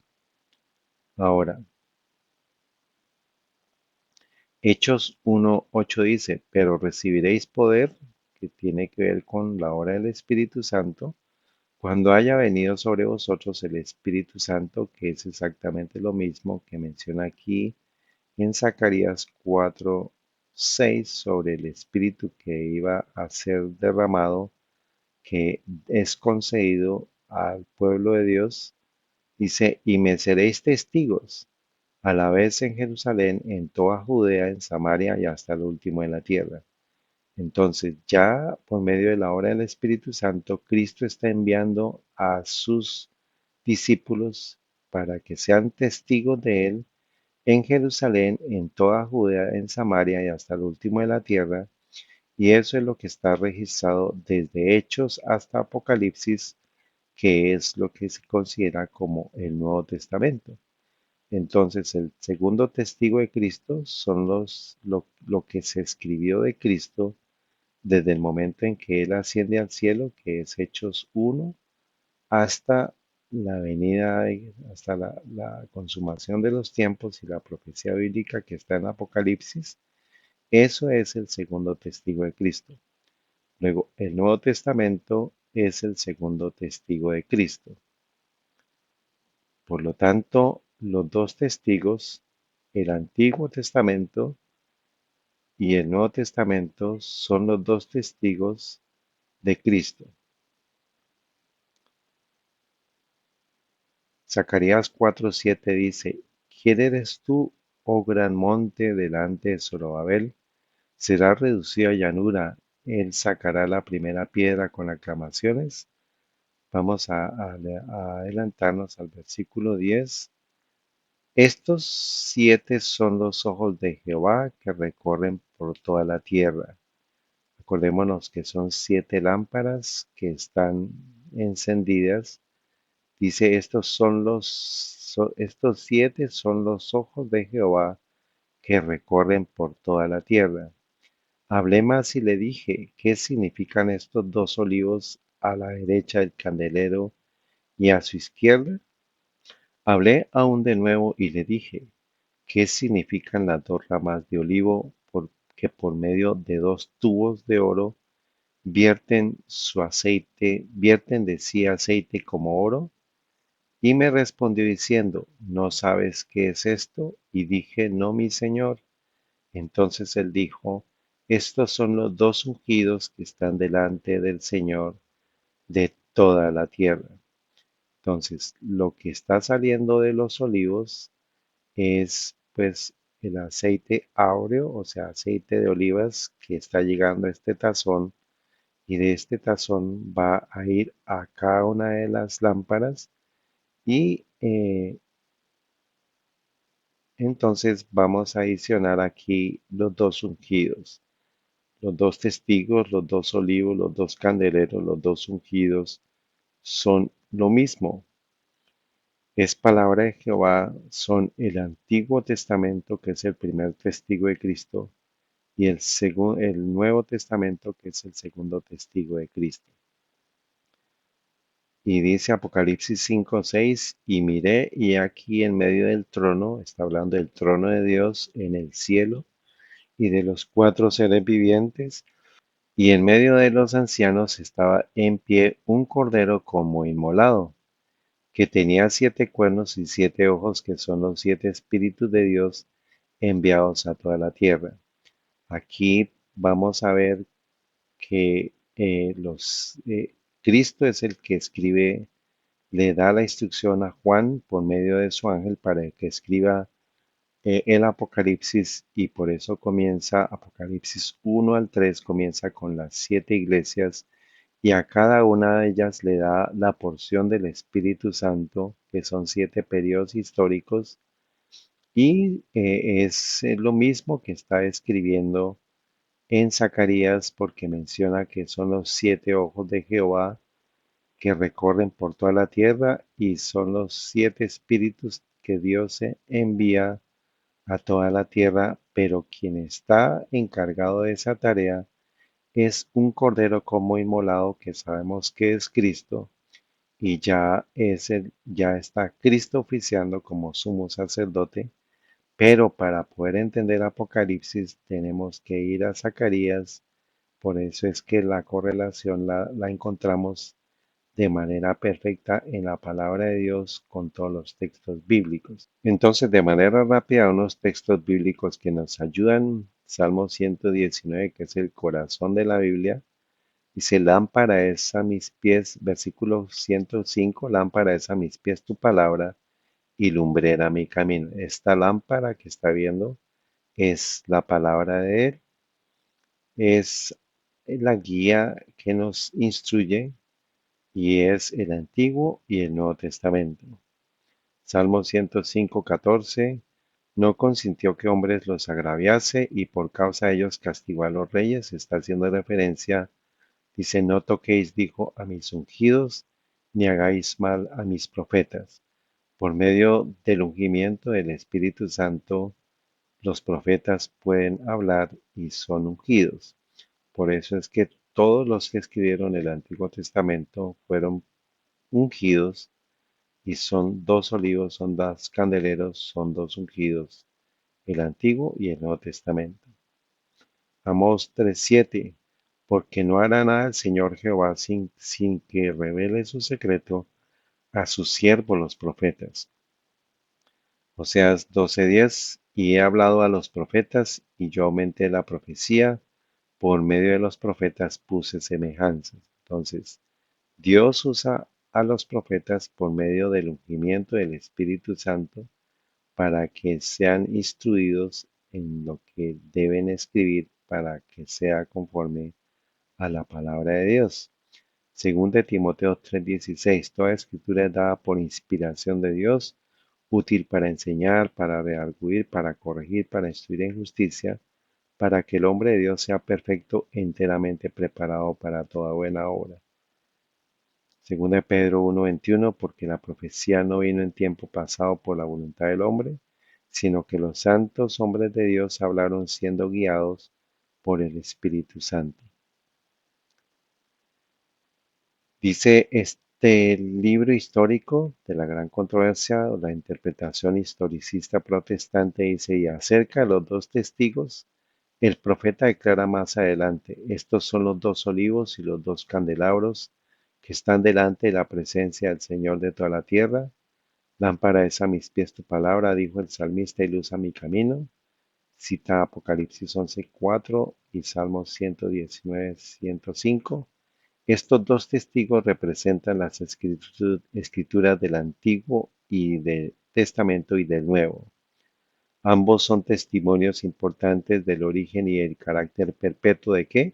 S1: Ahora, Hechos 1:8 dice, pero recibiréis poder, que tiene que ver con la obra del Espíritu Santo, cuando haya venido sobre vosotros el Espíritu Santo, que es exactamente lo mismo que menciona aquí en Zacarías 4:6 sobre el Espíritu que iba a ser derramado, que es concedido al pueblo de Dios. Dice, y me seréis testigos a la vez en Jerusalén, en toda Judea, en Samaria y hasta el último de la tierra. Entonces, ya por medio de la obra del Espíritu Santo, Cristo está enviando a sus discípulos para que sean testigos de Él en Jerusalén, en toda Judea, en Samaria y hasta el último de la tierra. Y eso es lo que está registrado desde Hechos hasta Apocalipsis, que es lo que se considera como el Nuevo Testamento. Entonces, el segundo testigo de Cristo son lo que se escribió de Cristo desde el momento en que Él asciende al cielo, que es Hechos 1, hasta la venida, hasta la consumación de los tiempos y la profecía bíblica que está en Apocalipsis. Eso es el segundo testigo de Cristo. Luego, el Nuevo Testamento es el segundo testigo de Cristo. Por lo tanto, los dos testigos, el Antiguo Testamento y el Nuevo Testamento, son los dos testigos de Cristo. Zacarías 4:7 dice, ¿quién eres tú, oh gran monte, delante de Zorobabel? Será reducido a llanura, él sacará la primera piedra con aclamaciones. Vamos a adelantarnos al versículo 10. Estos siete son los ojos de Jehová que recorren por toda la tierra. Acordémonos que son siete lámparas que están encendidas. Dice, estos siete son los ojos de Jehová que recorren por toda la tierra. Hablé más y le dije, ¿qué significan estos dos olivos a la derecha del candelero y a su izquierda? Hablé aún de nuevo y le dije, ¿qué significan las dos ramas de olivo que por medio de dos tubos de oro vierten su aceite, vierten de sí aceite como oro? Y me respondió diciendo, ¿no sabes qué es esto? Y dije, no, mi señor. Entonces él dijo, estos son los dos ungidos que están delante del Señor de toda la tierra. Entonces, lo que está saliendo de los olivos es pues el aceite áureo, o sea, aceite de olivas que está llegando a este tazón y de este tazón va a ir a cada una de las lámparas y entonces vamos a adicionar aquí los dos ungidos, los dos testigos, los dos olivos, los dos candeleros, los dos ungidos son lo mismo. Es palabra de Jehová, son el Antiguo Testamento, que es el primer testigo de Cristo, y el Nuevo Testamento, que es el segundo testigo de Cristo. Y dice Apocalipsis 5:6, y miré, y aquí en medio del trono, está hablando del trono de Dios en el cielo, y de los cuatro seres vivientes, y en medio de los ancianos estaba en pie un cordero como inmolado, que tenía 7 cuernos y 7 ojos, que son los 7 espíritus de Dios enviados a toda la tierra. Aquí vamos a ver que Cristo es el que escribe, le da la instrucción a Juan por medio de su ángel para que escriba el Apocalipsis, y por eso comienza Apocalipsis 1 al 3, comienza con las 7 iglesias, y a cada una de ellas le da la porción del Espíritu Santo, que son 7 periodos históricos, y es lo mismo que está escribiendo en Zacarías, porque menciona que son los 7 ojos de Jehová que recorren por toda la tierra, y son los 7 espíritus que Dios envía a toda la tierra, pero quien está encargado de esa tarea es un cordero como inmolado, que sabemos que es Cristo, y ya está Cristo oficiando como sumo sacerdote. Pero para poder entender Apocalipsis tenemos que ir a Zacarías. Por eso es que la correlación la encontramos de manera perfecta en la palabra de Dios con todos los textos bíblicos. Entonces, de manera rápida, unos textos bíblicos que nos ayudan. Salmo 119, que es el corazón de la Biblia, dice: lámpara es a mis pies, versículo 105, lámpara es a mis pies tu palabra y lumbrera mi camino. Esta lámpara que está viendo es la palabra de Él, es la guía que nos instruye, y es el Antiguo y el Nuevo Testamento. Salmo 105:14, no consintió que hombres los agraviase, y por causa de ellos castigó a los reyes. Está haciendo referencia, dice: no toquéis, dijo, a mis ungidos, ni hagáis mal a mis profetas. Por medio del ungimiento del Espíritu Santo, los profetas pueden hablar y son ungidos. Por eso es que todos los que escribieron el Antiguo Testamento fueron ungidos, y son 2 olivos, son 2 candeleros, son 2 ungidos, el Antiguo y el Nuevo Testamento. Amós 3:7, porque no hará nada el Señor Jehová sin que revele su secreto a sus siervos los profetas. Oseas 12:10, y he hablado a los profetas, y yo aumenté la profecía, por medio de los profetas puse semejanzas. Entonces, Dios usa a los profetas por medio del ungimiento del Espíritu Santo para que sean instruidos en lo que deben escribir, para que sea conforme a la palabra de Dios. Según de Timoteo 3:16, toda escritura es dada por inspiración de Dios, útil para enseñar, para redarguir, para corregir, para instruir en justicia, para que el hombre de Dios sea perfecto, enteramente preparado para toda buena obra. Según de Pedro 1:21, porque la profecía no vino en tiempo pasado por la voluntad del hombre, sino que los santos hombres de Dios hablaron siendo guiados por el Espíritu Santo. Dice este libro histórico de la gran controversia, o la interpretación historicista protestante, dice: y acerca de los 2 testigos, el profeta declara más adelante: estos son los 2 olivos y los 2 candelabros que están delante de la presencia del Señor de toda la tierra. Lámpara es a mis pies tu palabra, dijo el salmista, y luz a mi camino. Cita Apocalipsis 11:4 y Salmos 119:105. Estos 2 testigos representan las escrituras del Antiguo y del Testamento y del Nuevo. Ambos son testimonios importantes del origen y el carácter perpetuo ¿de qué?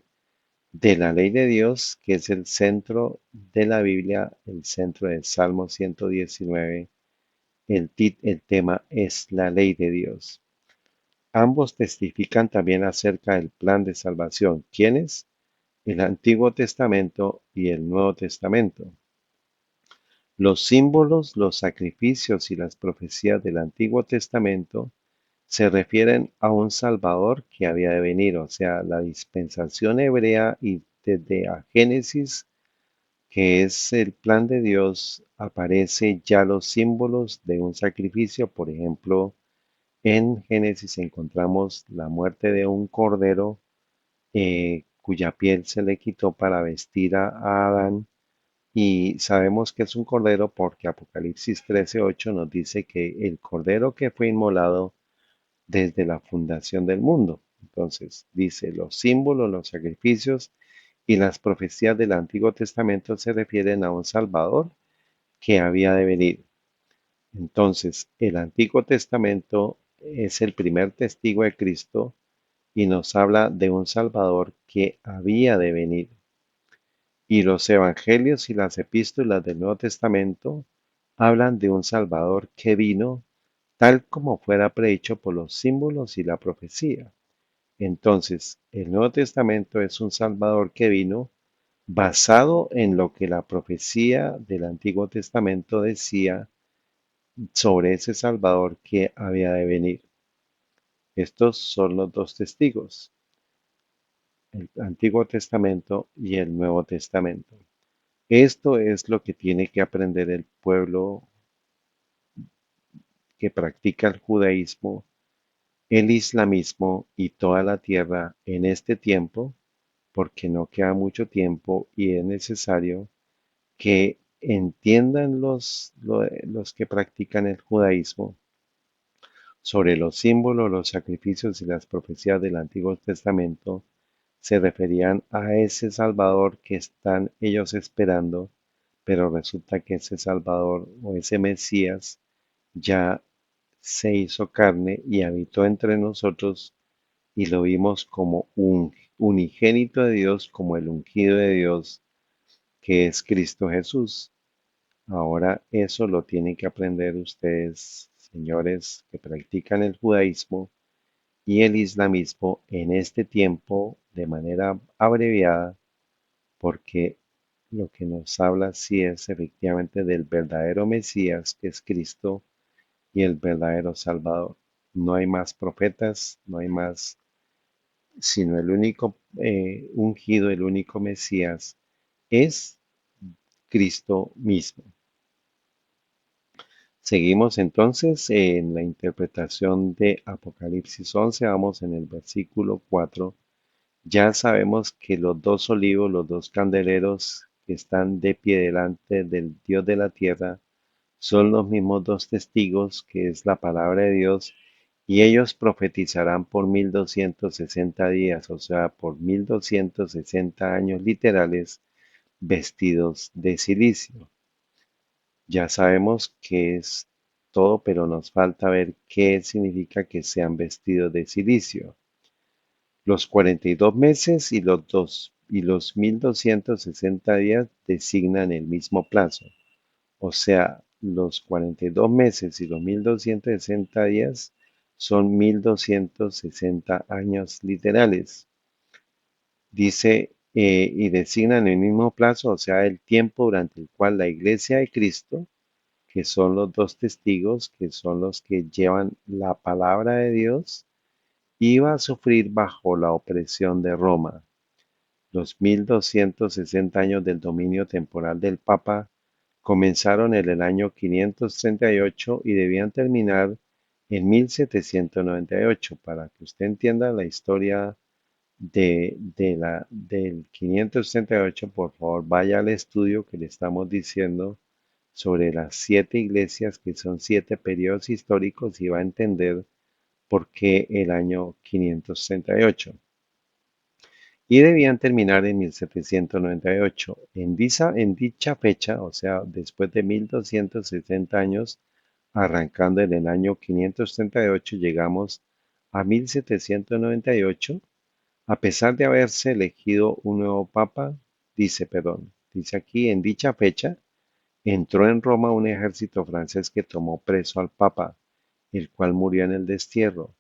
S1: De la ley de Dios, que es el centro de la Biblia, el centro del Salmo 119. El tema es la ley de Dios. Ambos testifican también acerca del plan de salvación. ¿Quiénes? El Antiguo Testamento y el Nuevo Testamento. Los símbolos, los sacrificios y las profecías del Antiguo Testamento se refieren a un Salvador que había de venir, o sea, la dispensación hebrea y desde a Génesis, que es el plan de Dios, aparece ya los símbolos de un sacrificio. Por ejemplo, en Génesis encontramos la muerte de un cordero cuya piel se le quitó para vestir a Adán. Y sabemos que es un cordero porque Apocalipsis 13:8 nos dice que el cordero que fue inmolado desde la fundación del mundo. Entonces, dice, los símbolos, los sacrificios y las profecías del Antiguo Testamento se refieren a un Salvador que había de venir. Entonces, el Antiguo Testamento es el primer testigo de Cristo y nos habla de un Salvador que había de venir. Y los evangelios y las epístolas del Nuevo Testamento hablan de un Salvador que vino tal como fuera predicho por los símbolos y la profecía. Entonces, el Nuevo Testamento es un Salvador que vino basado en lo que la profecía del Antiguo Testamento decía sobre ese Salvador que había de venir. Estos son los dos testigos, el Antiguo Testamento y el Nuevo Testamento. Esto es lo que tiene que aprender el pueblo que practica el judaísmo, el islamismo y toda la tierra en este tiempo, porque no queda mucho tiempo y es necesario que entiendan los que practican el judaísmo sobre los símbolos, los sacrificios y las profecías del Antiguo Testamento. Se referían a ese Salvador que están ellos esperando, pero resulta que ese Salvador o ese Mesías ya se hizo carne y habitó entre nosotros y lo vimos como un unigénito de Dios, como el ungido de Dios, que es Cristo Jesús. Ahora eso lo tienen que aprender ustedes, señores, que practican el judaísmo y el islamismo en este tiempo de manera abreviada, porque lo que nos habla sí es efectivamente del verdadero Mesías, que es Cristo, y el verdadero Salvador. No hay más profetas, no hay más, sino el único ungido, el único Mesías es Cristo mismo. Seguimos entonces en la interpretación de Apocalipsis 11, vamos en el versículo 4. Ya sabemos que los dos olivos, los dos candeleros que están de pie delante del Dios de la tierra, son los mismos dos testigos que es la palabra de Dios y ellos profetizarán por 1260 días, o sea, por 1260 años literales vestidos de silicio. Ya sabemos que es todo, pero nos falta ver qué significa que sean vestidos de silicio. Los 42 meses y los 1260 días designan el mismo plazo. O sea, los 42 meses y los 1260 días son 1260 años literales. Dice, y designan el mismo plazo, o sea, el tiempo durante el cual la iglesia de Cristo, que son los dos testigos, que son los que llevan la palabra de Dios, iba a sufrir bajo la opresión de Roma. Los 1260 años del dominio temporal del Papa comenzaron en el año 538 y debían terminar en 1798. Para que usted entienda la historia del 568, por favor, vaya al estudio que le estamos diciendo sobre las 7 iglesias, que son 7 periodos históricos, y va a entender por qué el año 568 y debían terminar en 1798. En dicha fecha, o sea, después de 1260 años, arrancando en el año 538, llegamos a 1798, a pesar de haberse elegido un nuevo papa, dice aquí, en dicha fecha, entró en Roma un ejército francés que tomó preso al papa, el cual murió en el destierro.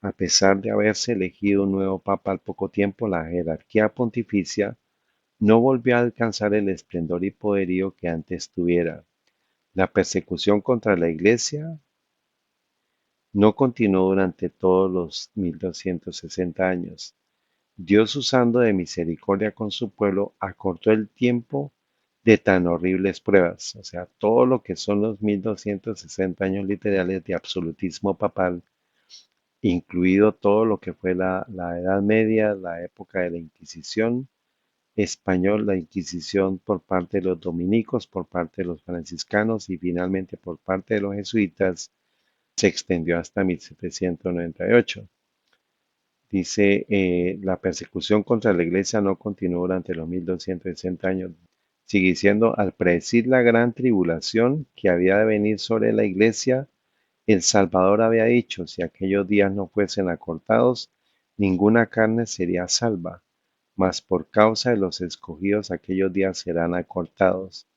S1: A pesar de haberse elegido un nuevo papa al poco tiempo, la jerarquía pontificia no volvió a alcanzar el esplendor y poderío que antes tuviera. La persecución contra la iglesia no continuó durante todos los 1260 años. Dios, usando de misericordia con su pueblo, acortó el tiempo de tan horribles pruebas. O sea, todo lo que son los 1260 años literales de absolutismo papal, incluido todo lo que fue la Edad Media, la época de la Inquisición español, la Inquisición por parte de los dominicos, por parte de los franciscanos y finalmente por parte de los jesuitas, se extendió hasta 1798. Dice, la persecución contra la iglesia no continuó durante los 1260 años, sigue diciendo, al predecir la gran tribulación que había de venir sobre la iglesia, el Salvador había dicho, si aquellos días no fuesen acortados, ninguna carne sería salva, mas por causa de los escogidos aquellos días serán acortados.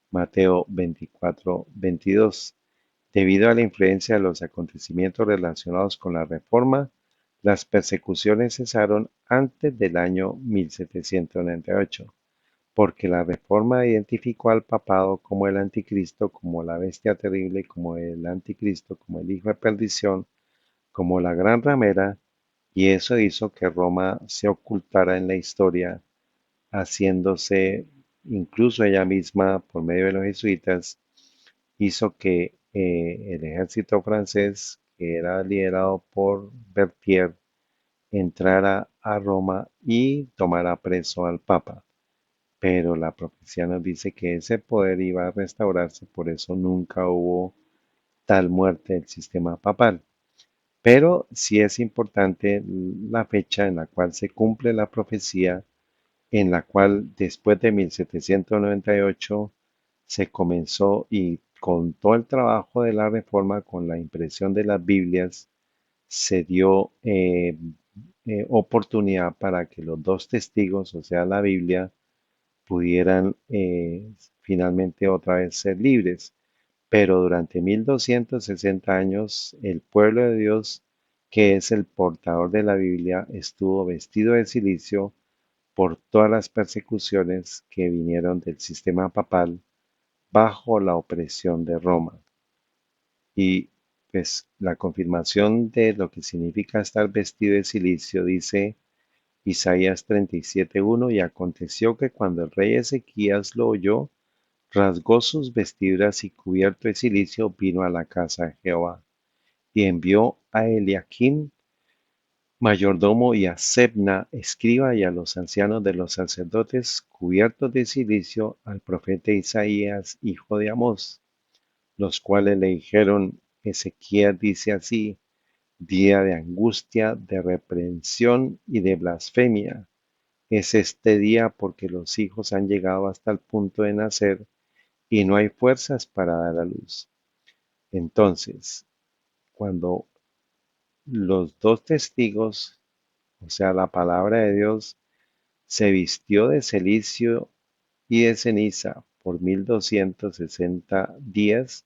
S1: Mateo 24:22. Debido a la influencia de los acontecimientos relacionados con la Reforma, las persecuciones cesaron antes del año 1798, porque la Reforma identificó al papado como el anticristo, como la bestia terrible, como el anticristo, como el hijo de perdición, como la gran ramera, y eso hizo que Roma se ocultara en la historia, haciéndose incluso ella misma, por medio de los jesuitas, hizo que el ejército francés, que era liderado por Berthier, entrara a Roma y tomara preso al Papa. Pero la profecía nos dice que ese poder iba a restaurarse, por eso nunca hubo tal muerte del sistema papal. Pero sí es importante la fecha en la cual se cumple la profecía, en la cual después de 1798 se comenzó y con todo el trabajo de la reforma, con la impresión de las Biblias, se dio oportunidad para que los dos testigos, o sea, la Biblia, pudieran finalmente otra vez ser libres. Pero durante 1260 años, el pueblo de Dios, que es el portador de la Biblia, estuvo vestido de silicio por todas las persecuciones que vinieron del sistema papal bajo la opresión de Roma. Y pues la confirmación de lo que significa estar vestido de silicio dice Isaías 37:1, y aconteció que cuando el rey Ezequías lo oyó, rasgó sus vestiduras y cubierto de silicio vino a la casa de Jehová, y envió a Eliaquim, mayordomo, y a Sebna, escriba, y a los ancianos de los sacerdotes, cubiertos de silicio, al profeta Isaías, hijo de Amós, los cuales le dijeron, Ezequías dice así, día de angustia, de reprensión y de blasfemia. Es este día porque los hijos han llegado hasta el punto de nacer y no hay fuerzas para dar a luz. Entonces, cuando los dos testigos, o sea, la palabra de Dios, se vistió de celicio y de ceniza por 1260 días,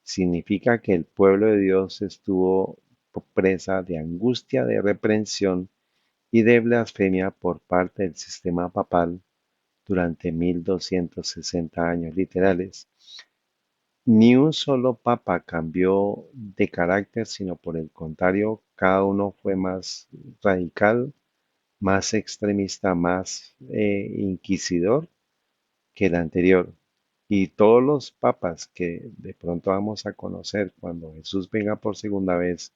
S1: significa que el pueblo de Dios estuvo presa de angustia, de reprensión y de blasfemia por parte del sistema papal durante 1260 años literales. Ni un solo papa cambió de carácter, sino por el contrario, cada uno fue más radical, más extremista, más inquisidor que el anterior. Y todos los papas que de pronto vamos a conocer cuando Jesús venga por segunda vez,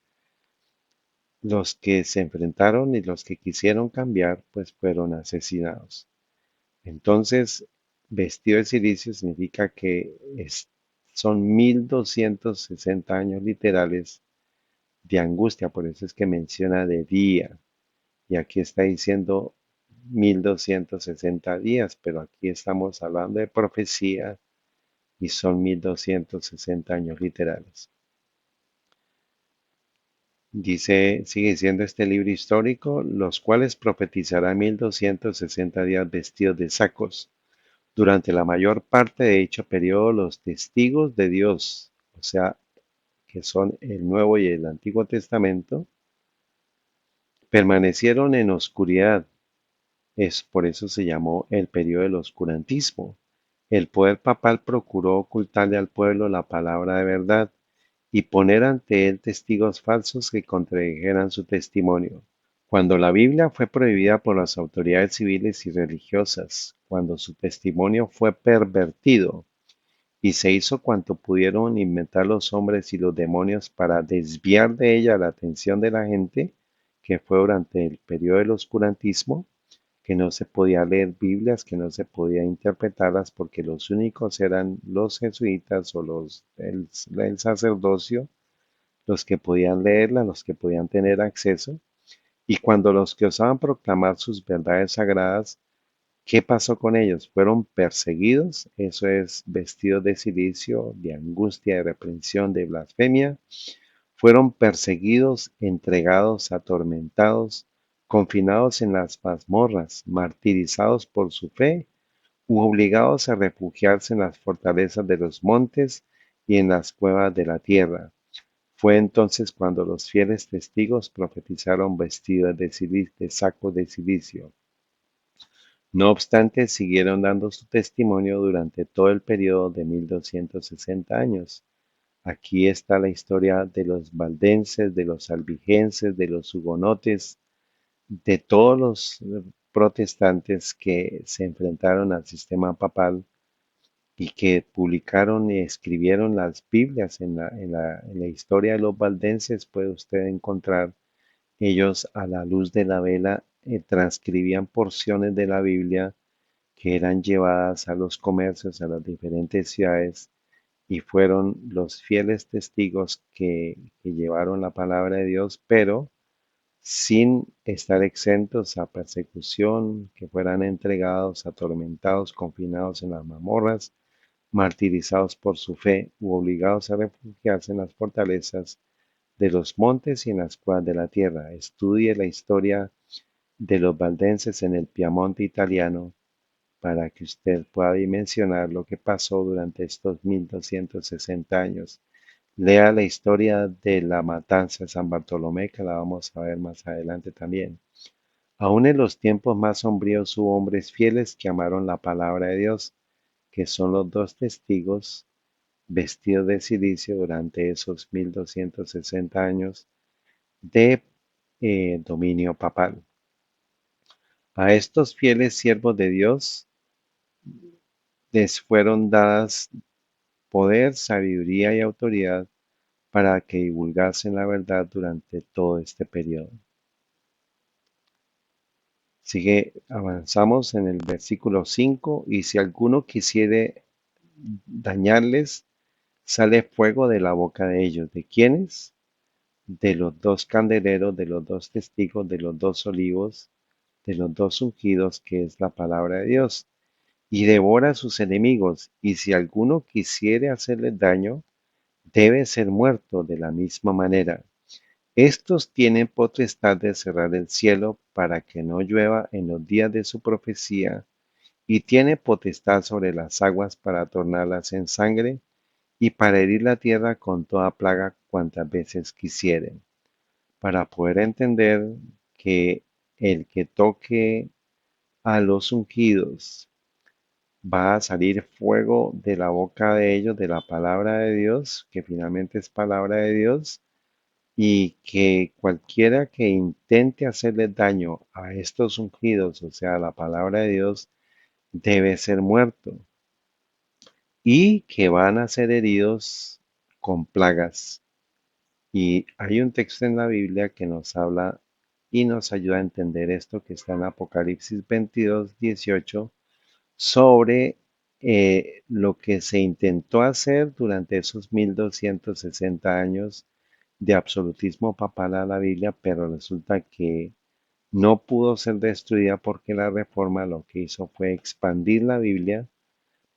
S1: los que se enfrentaron y los que quisieron cambiar, pues fueron asesinados. Entonces, vestido de silicio significa que son 1260 años literales de angustia, por eso es que menciona de día, y aquí está diciendo 1260 días, pero aquí estamos hablando de profecía y son 1260 años literales. Dice, sigue diciendo este libro histórico, los cuales profetizará 1260 días vestidos de sacos. Durante la mayor parte de dicho periodo, los testigos de Dios, o sea, que son el Nuevo y el Antiguo Testamento, permanecieron en oscuridad. Es por eso se llamó el periodo del oscurantismo. El poder papal procuró ocultarle al pueblo la palabra de verdad y poner ante él testigos falsos que contradijeran su testimonio. Cuando la Biblia fue prohibida por las autoridades civiles y religiosas, cuando su testimonio fue pervertido y se hizo cuanto pudieron inventar los hombres y los demonios para desviar de ella la atención de la gente, que fue durante el periodo del oscurantismo, que no se podía leer Biblias, que no se podía interpretarlas porque los únicos eran los jesuitas o el sacerdocio, los que podían leerla, los que podían tener acceso. Y cuando los que osaban proclamar sus verdades sagradas, ¿qué pasó con ellos? Fueron perseguidos, eso es vestidos de cilicio, de angustia, de reprensión, de blasfemia. Fueron perseguidos, entregados, atormentados, confinados en las mazmorras, martirizados por su fe u obligados a refugiarse en las fortalezas de los montes y en las cuevas de la tierra. Fue entonces cuando los fieles testigos profetizaron vestidos de sacos de silicio. No obstante, siguieron dando su testimonio durante todo el periodo de 1260 años. Aquí está la historia de los valdenses, de los albigenses, de los hugonotes, de todos los protestantes que se enfrentaron al sistema papal y que publicaron y escribieron las Biblias en la historia de los valdenses. Puede usted encontrar ellos a la luz de la vela transcribían porciones de la Biblia que eran llevadas a los comercios, a las diferentes ciudades, y fueron los fieles testigos que llevaron la palabra de Dios, pero sin estar exentos a persecución, que fueran entregados, atormentados, confinados en las mazmorras, martirizados por su fe u obligados a refugiarse en las fortalezas de los montes y en las cuevas de la tierra. Estudie la historia de los valdenses en el Piamonte italiano para que usted pueda dimensionar lo que pasó durante estos 1260 años. Lea la historia de la matanza de San Bartolomé, que la vamos a ver más adelante también. Aún en los tiempos más sombríos hubo hombres fieles que amaron la palabra de Dios, que son los dos testigos vestidos de silicio durante esos 1260 años de dominio papal. A estos fieles siervos de Dios les fueron dadas poder, sabiduría y autoridad para que divulgasen la verdad durante todo este periodo. Sigue, avanzamos en el versículo 5, y si alguno quisiere dañarles, sale fuego de la boca de ellos. ¿De quiénes? De los dos candeleros, de los dos testigos, de los dos olivos, de los dos ungidos, que es la palabra de Dios, y devora a sus enemigos, y si alguno quisiere hacerles daño, debe ser muerto de la misma manera. Estos tienen potestad de cerrar el cielo para que no llueva en los días de su profecía, y tiene potestad sobre las aguas para tornarlas en sangre, y para herir la tierra con toda plaga cuantas veces quisieren. Para poder entender que el que toque a los ungidos va a salir fuego de la boca de ellos, de la palabra de Dios, que finalmente es palabra de Dios, y que cualquiera que intente hacerle daño a estos ungidos, o sea, la palabra de Dios, debe ser muerto, y que van a ser heridos con plagas. Y hay un texto en la Biblia que nos habla y nos ayuda a entender esto, que está en Apocalipsis 22:18, sobre lo que se intentó hacer durante esos 1260 años de absolutismo papal a la Biblia, pero resulta que no pudo ser destruida porque la reforma lo que hizo fue expandir la Biblia,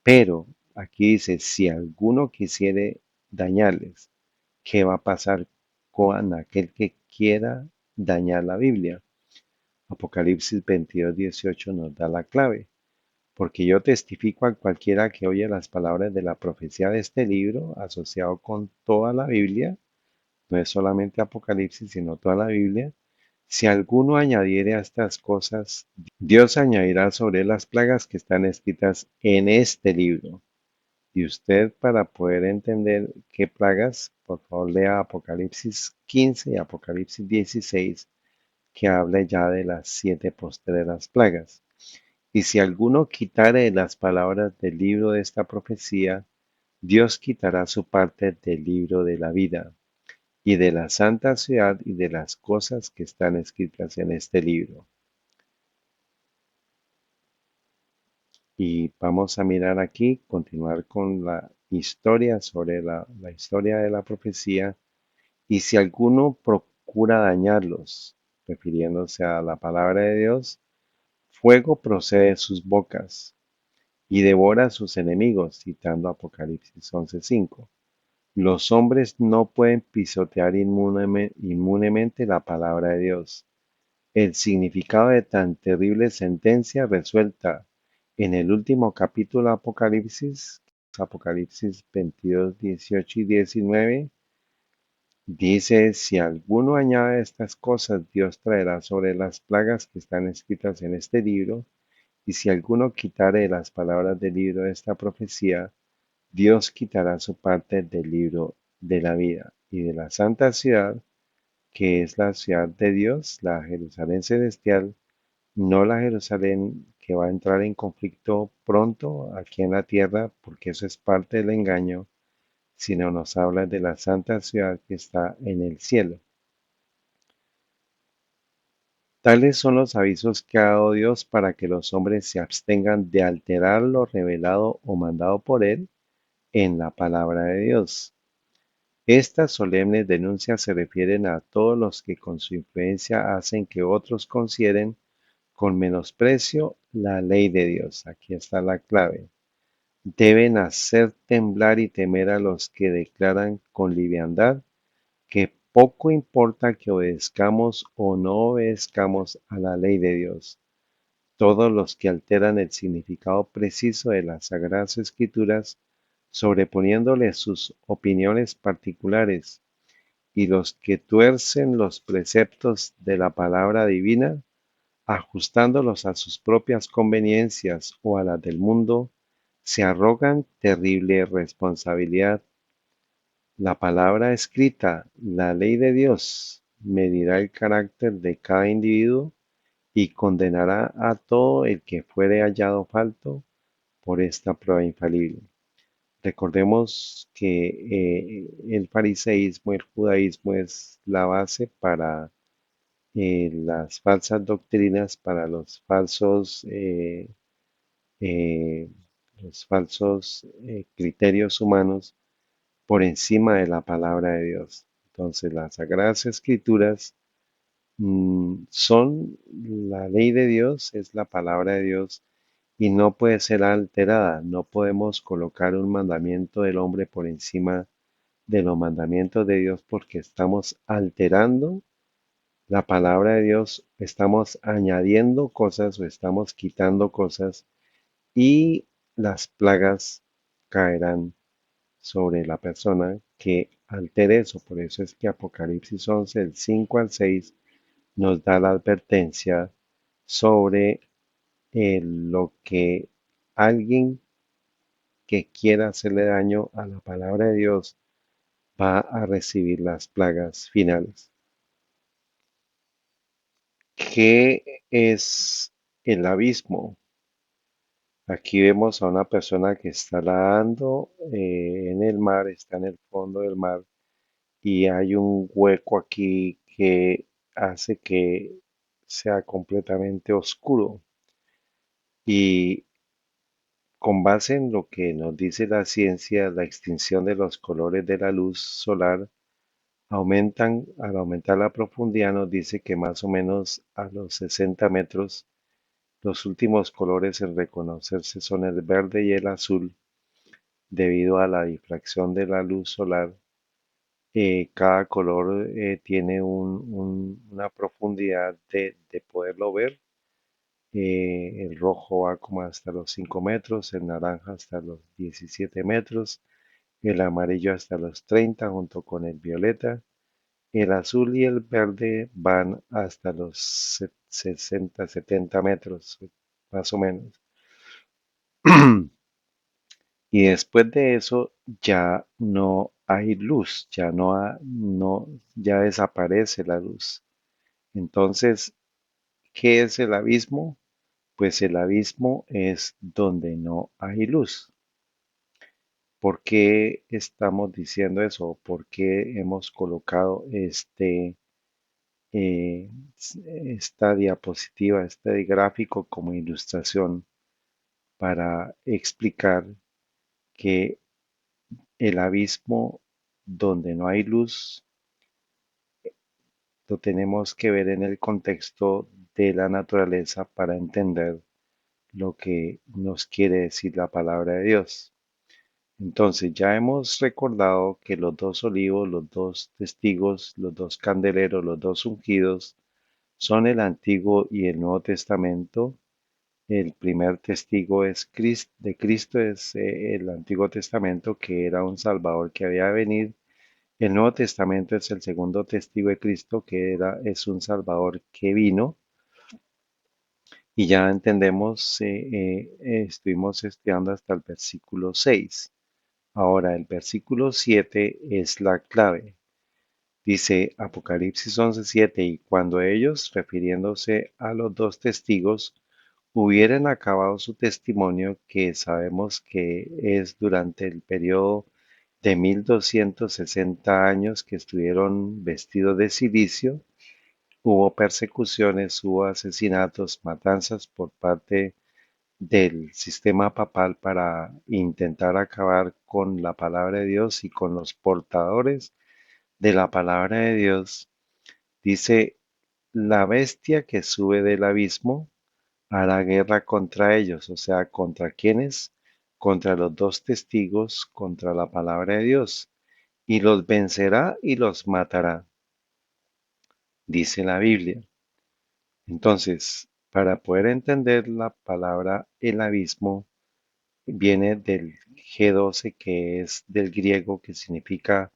S1: pero aquí dice, si alguno quisiere dañarles, ¿qué va a pasar con aquel que quiera dañar la Biblia? Apocalipsis 22:18 nos da la clave. Porque yo testifico a cualquiera que oye las palabras de la profecía de este libro, asociado con toda la Biblia, no es solamente Apocalipsis, sino toda la Biblia. Si alguno añadiere a estas cosas, Dios añadirá sobre las plagas que están escritas en este libro. Y usted, para poder entender qué plagas, por favor lea Apocalipsis 15 y Apocalipsis 16, que habla ya de las 7 postreras plagas. Y si alguno quitare las palabras del libro de esta profecía, Dios quitará su parte del libro de la vida y de la santa ciudad y de las cosas que están escritas en este libro. Y vamos a mirar aquí, continuar con la historia sobre la historia de la profecía. Y si alguno procura dañarlos, refiriéndose a la palabra de Dios, fuego procede de sus bocas y devora a sus enemigos, citando Apocalipsis 11:5. Los hombres no pueden pisotear inmunemente la palabra de Dios. El significado de tan terrible sentencia resuelta en el último capítulo de Apocalipsis, Apocalipsis 22, 18 y 19, dice, si alguno añade estas cosas, Dios traerá sobre las plagas que están escritas en este libro, y si alguno quitare las palabras del libro de esta profecía, Dios quitará su parte del libro de la vida y de la santa ciudad, que es la ciudad de Dios, la Jerusalén celestial, no la Jerusalén que va a entrar en conflicto pronto aquí en la tierra, porque eso es parte del engaño, sino nos habla de la santa ciudad que está en el cielo. Tales son los avisos que ha dado Dios para que los hombres se abstengan de alterar lo revelado o mandado por Él en la palabra de Dios. Estas solemnes denuncias se refieren a todos los que con su influencia hacen que otros consideren con menosprecio la ley de Dios. Aquí está la clave. Deben hacer temblar y temer a los que declaran con liviandad que poco importa que obedezcamos o no obedezcamos a la ley de Dios. Todos los que alteran el significado preciso de las Sagradas Escrituras, sobreponiéndole sus opiniones particulares, y los que tuercen los preceptos de la palabra divina, ajustándolos a sus propias conveniencias o a las del mundo, se arrogan terrible responsabilidad. La palabra escrita, la ley de Dios, medirá el carácter de cada individuo y condenará a todo el que fuere hallado falto por esta prueba infalible. Recordemos que el fariseísmo, el judaísmo es la base para las falsas doctrinas, para eh, los falsos criterios humanos por encima de la palabra de Dios. Entonces, las Sagradas Escrituras son la ley de Dios, es la palabra de Dios y no puede ser alterada. No podemos colocar un mandamiento del hombre por encima de los mandamientos de Dios porque estamos alterando la palabra de Dios, estamos añadiendo cosas o estamos quitando cosas y las plagas caerán sobre la persona que altere eso. Por eso es que Apocalipsis 11, del 5 al 6, nos da la advertencia sobre lo que alguien que quiera hacerle daño a la palabra de Dios va a recibir las plagas finales. ¿Qué es el abismo? Aquí vemos a una persona que está nadando en el mar, está en el fondo del mar y hay un hueco aquí que hace que sea completamente oscuro. Y con base en lo que nos dice la ciencia, la extinción de los colores de la luz solar al aumentar la profundidad nos dice que más o menos a los 60 metros los últimos colores en reconocerse son el verde y el azul debido a la difracción de la luz solar. Cada color tiene una profundidad de poderlo ver. El rojo va como hasta los 5 metros, el naranja hasta los 17 metros, el amarillo hasta los 30 junto con el violeta El azul y el verde van hasta los 60, 70 metros, más o menos. Y después de eso ya no hay luz, ya desaparece la luz. Entonces, ¿qué es el abismo? Pues el abismo es donde no hay luz. ¿Por qué estamos diciendo eso? ¿Por qué hemos colocado eh, esta diapositiva, este gráfico como ilustración para explicar que el abismo donde no hay luz lo tenemos que ver en el contexto de la naturaleza para entender lo que nos quiere decir la palabra de Dios? Entonces ya hemos recordado que los dos olivos, los dos testigos, los dos candeleros, los dos ungidos son el Antiguo y el Nuevo Testamento. El primer testigo es de Cristo, es el Antiguo Testamento, que era un Salvador que había de venir. El Nuevo Testamento es el segundo testigo de Cristo, es un Salvador que vino. Y ya entendemos, estuvimos estudiando hasta el versículo 6. Ahora, el versículo 7 es la clave. Dice Apocalipsis 11:7, y cuando ellos, refiriéndose a los dos testigos, hubieran acabado su testimonio, que sabemos que es durante el periodo de 1260 años que estuvieron vestidos de silicio, hubo persecuciones, hubo asesinatos, matanzas por parte del sistema papal para intentar acabar con la palabra de Dios y con los portadores de la palabra de Dios. Dice, la bestia que sube del abismo hará guerra contra ellos, o sea, ¿contra quiénes? Contra los dos testigos, contra la palabra de Dios, y los vencerá y los matará, dice la Biblia. Entonces, para poder entender la palabra el abismo, viene del G12, que es del griego, que significa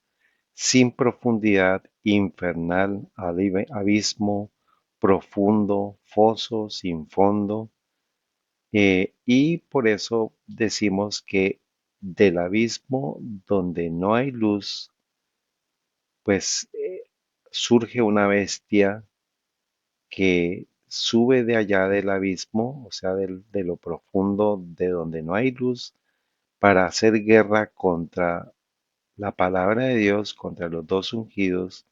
S1: sin profundidad, infernal, abismo, profundo, foso, sin fondo. Y por eso decimos que del abismo donde no hay luz, pues surge una bestia que sube de allá del abismo, o sea, de lo profundo, de donde no hay luz, para hacer guerra contra la palabra de Dios, contra los dos ungidos,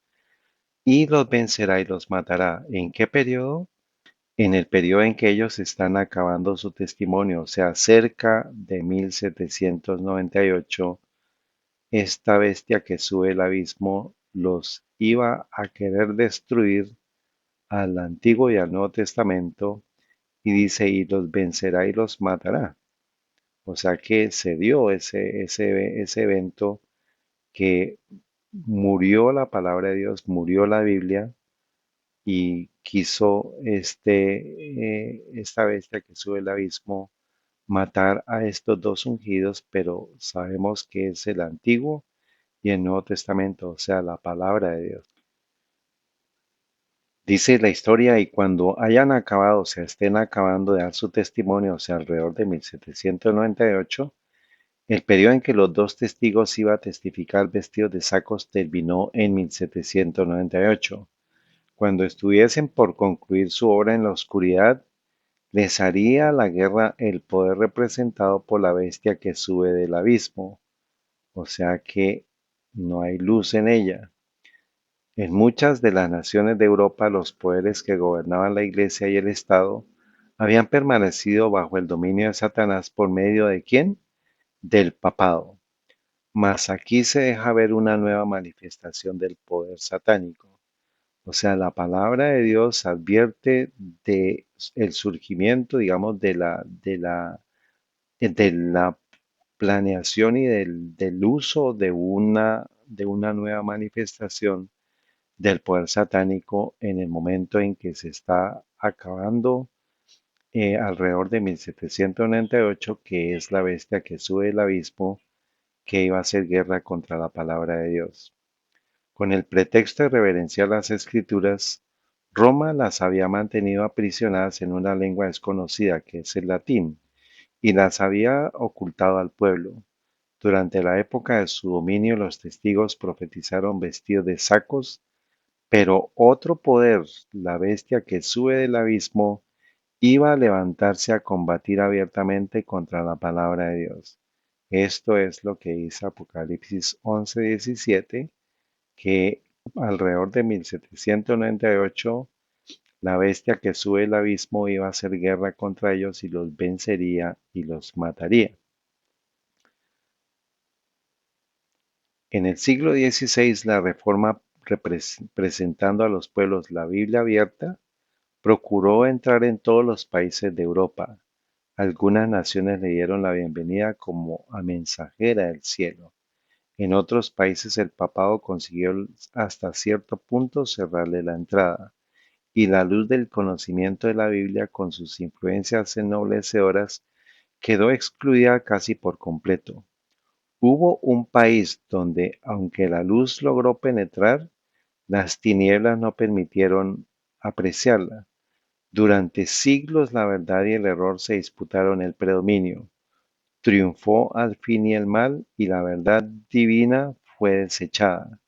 S1: y los vencerá y los matará. ¿En qué periodo? En el periodo en que ellos están acabando su testimonio, o sea, cerca de 1798, esta bestia que sube el abismo los iba a querer destruir al Antiguo y al Nuevo Testamento, y dice, y los vencerá y los matará. O sea que se dio ese evento, que murió la palabra de Dios, murió la Biblia, y quiso esta bestia que sube el abismo matar a estos dos ungidos, pero sabemos que es el Antiguo y el Nuevo Testamento, o sea, la palabra de Dios. Dice la historia, y cuando hayan acabado, o sea, estén acabando de dar su testimonio, o sea, alrededor de 1798, el periodo en que los dos testigos iba a testificar vestidos de sacos terminó en 1798. Cuando estuviesen por concluir su obra en la oscuridad, les haría la guerra el poder representado por la bestia que sube del abismo, o sea que no hay luz en ella. En muchas de las naciones de Europa, los poderes que gobernaban la Iglesia y el Estado habían permanecido bajo el dominio de Satanás por medio de ¿quién? Del papado. Mas aquí se deja ver una nueva manifestación del poder satánico. O sea, la palabra de Dios advierte de el surgimiento, digamos, de la planeación y del uso de una nueva manifestación del poder satánico en el momento en que se está acabando, alrededor de 1798, que es la bestia que sube el abismo, que iba a hacer guerra contra la palabra de Dios. Con el pretexto de reverenciar las escrituras, Roma las había mantenido aprisionadas en una lengua desconocida, que es el latín, y las había ocultado al pueblo. Durante la época de su dominio, los testigos profetizaron vestidos de sacos, pero otro poder, la bestia que sube del abismo, iba a levantarse a combatir abiertamente contra la palabra de Dios. Esto es lo que dice Apocalipsis 11:17, que alrededor de 1798 la bestia que sube el abismo iba a hacer guerra contra ellos y los vencería y los mataría. En el siglo XVI, la Reforma, presentando a los pueblos la Biblia abierta, procuró entrar en todos los países de Europa. Algunas naciones le dieron la bienvenida como a mensajera del cielo. En otros países el papado consiguió hasta cierto punto cerrarle la entrada, y la luz del conocimiento de la Biblia con sus influencias ennoblecedores quedó excluida casi por completo. Hubo un país donde, aunque la luz logró penetrar, las tinieblas no permitieron apreciarla. Durante siglos la verdad y el error se disputaron el predominio. Triunfó al fin y el mal, y la verdad divina fue desechada.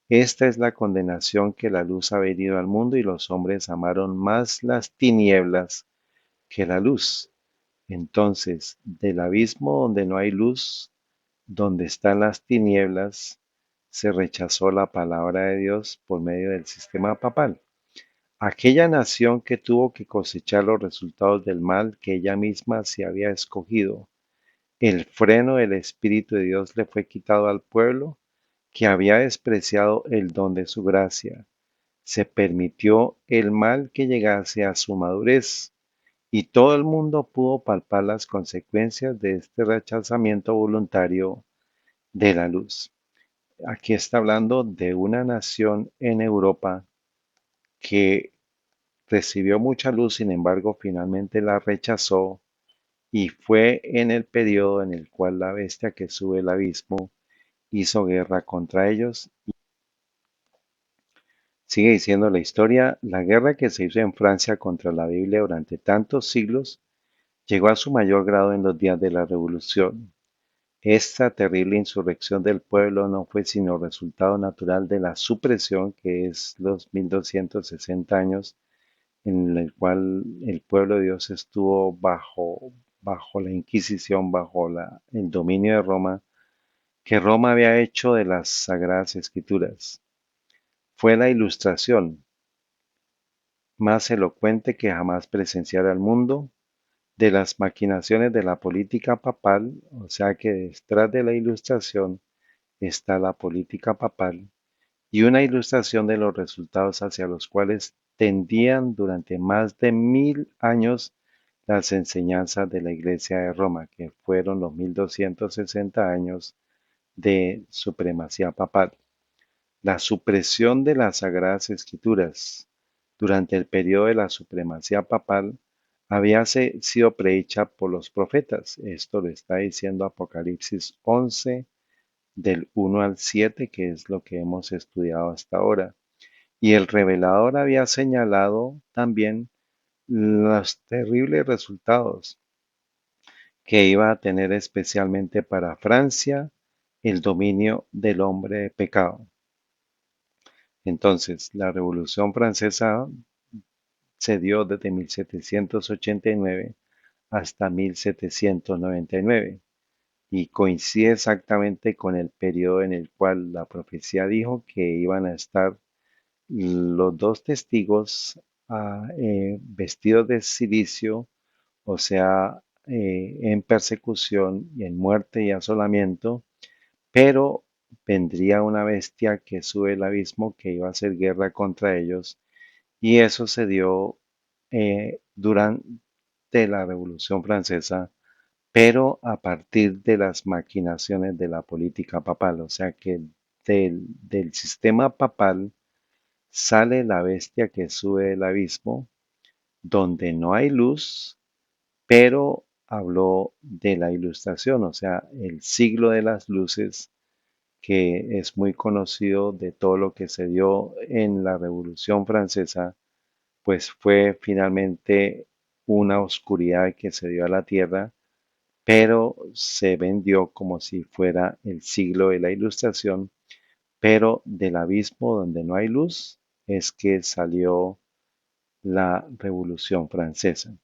S1: Esta es la condenación, que la luz ha venido al mundo y los hombres amaron más las tinieblas que la luz. Entonces, del abismo donde no hay luz, donde están las tinieblas, se rechazó la palabra de Dios por medio del sistema papal. Aquella nación que tuvo que cosechar los resultados del mal que ella misma se había escogido. El freno del Espíritu de Dios le fue quitado al pueblo que había despreciado el don de su gracia. Se permitió el mal que llegase a su madurez, y todo el mundo pudo palpar las consecuencias de este rechazamiento voluntario de la luz. Aquí está hablando de una nación en Europa que recibió mucha luz, sin embargo, finalmente la rechazó, y fue en el periodo en el cual la bestia que sube el abismo hizo guerra contra ellos. Sigue diciendo la historia: la guerra que se hizo en Francia contra la Biblia durante tantos siglos llegó a su mayor grado en los días de la Revolución. Esta terrible insurrección del pueblo no fue sino resultado natural de la supresión, que es los 1260 años en el cual el pueblo de Dios estuvo bajo la Inquisición, el dominio de Roma, que Roma había hecho de las Sagradas Escrituras. Fue la ilustración más elocuente que jamás presenciara el mundo de las maquinaciones de la política papal, o sea que detrás de la ilustración está la política papal, y una ilustración de los resultados hacia los cuales tendían durante más de 1000 años las enseñanzas de la Iglesia de Roma, que fueron los 1260 años de supremacía papal. La supresión de las Sagradas Escrituras durante el periodo de la supremacía papal había sido predicha por los profetas. Esto lo está diciendo Apocalipsis 11, del 1 al 7, que es lo que hemos estudiado hasta ahora. Y el revelador había señalado también los terribles resultados que iba a tener especialmente para Francia el dominio del hombre de pecado. Entonces, la Revolución Francesa se dio desde 1789 hasta 1799 y coincide exactamente con el periodo en el cual la profecía dijo que iban a estar los dos testigos vestidos de silicio, o sea, en persecución y en muerte y asolamiento, pero vendría una bestia que sube el abismo que iba a hacer guerra contra ellos, y eso se dio durante la Revolución Francesa, pero a partir de las maquinaciones de la política papal, o sea que del sistema papal sale la bestia que sube el abismo, donde no hay luz, pero habló de la ilustración, o sea, el siglo de las luces, que es muy conocido de todo lo que se dio en la Revolución Francesa, pues fue finalmente una oscuridad que se dio a la tierra, pero se vendió como si fuera el siglo de la Ilustración, pero del abismo donde no hay luz es que salió la Revolución Francesa.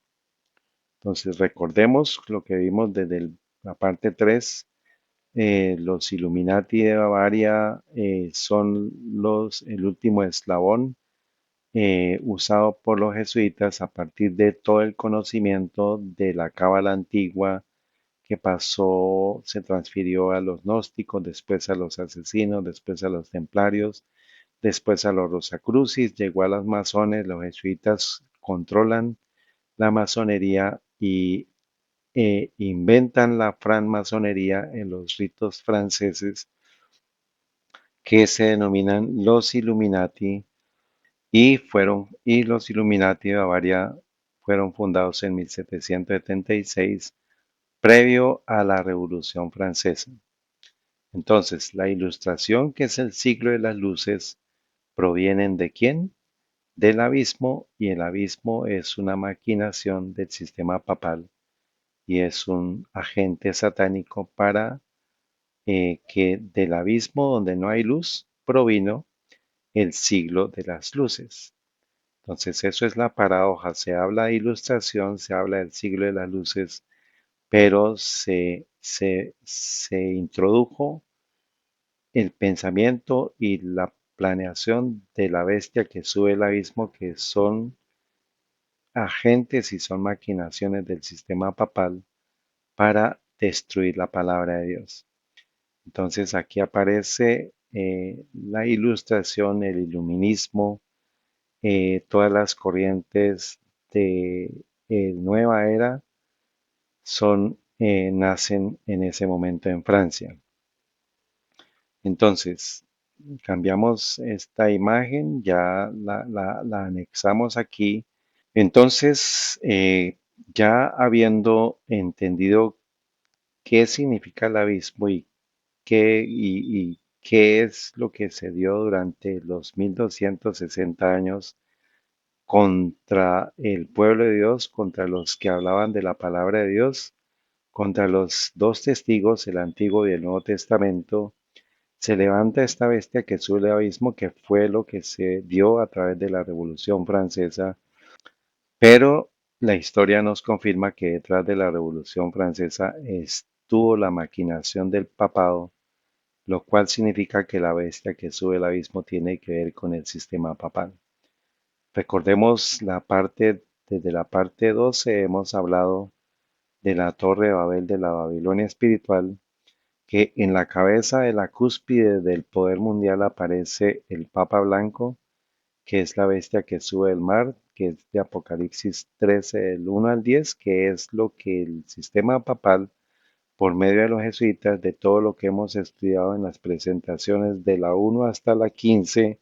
S1: Entonces recordemos lo que vimos desde la parte 3. Los Illuminati de Bavaria son el último eslabón usado por los jesuitas a partir de todo el conocimiento de la cábala antigua que pasó, se transfirió a los gnósticos, después a los asesinos, después a los templarios, después a los rosacrucis, llegó a los masones, los jesuitas controlan la masonería y inventan la francmasonería en los ritos franceses que se denominan los Illuminati y los Illuminati de Bavaria fueron fundados en 1776, previo a la Revolución Francesa. Entonces, la Ilustración, que es el siglo de las luces, provienen ¿de quién? Del abismo, y el abismo es una maquinación del sistema papal y es un agente satánico para que del abismo donde no hay luz provino el siglo de las luces. Entonces, eso es la paradoja. Se habla de ilustración, se habla del siglo de las luces, pero se introdujo el pensamiento y la planeación de la bestia que sube el abismo, que son agentes y son maquinaciones del sistema papal para destruir la palabra de Dios. Entonces aquí aparece la ilustración, el iluminismo, todas las corrientes de nueva era nacen en ese momento en Francia. Entonces, cambiamos esta imagen, ya la anexamos aquí. Entonces, ya habiendo entendido qué significa el abismo y qué es lo que se dio durante los 1260 años contra el pueblo de Dios, contra los que hablaban de la palabra de Dios, contra los dos testigos, el Antiguo y el Nuevo Testamento, se levanta esta bestia que sube el abismo, que fue lo que se dio a través de la Revolución Francesa, pero la historia nos confirma que detrás de la Revolución Francesa estuvo la maquinación del papado, lo cual significa que la bestia que sube el abismo tiene que ver con el sistema papal. Recordemos desde la parte 12 hemos hablado de la Torre de Babel de la Babilonia espiritual, que en la cabeza de la cúspide del poder mundial aparece el Papa Blanco, que es la bestia que sube del mar, que es de Apocalipsis 13, del 1 al 10, que es lo que el sistema papal, por medio de los jesuitas, de todo lo que hemos estudiado en las presentaciones de la 1 hasta la 15,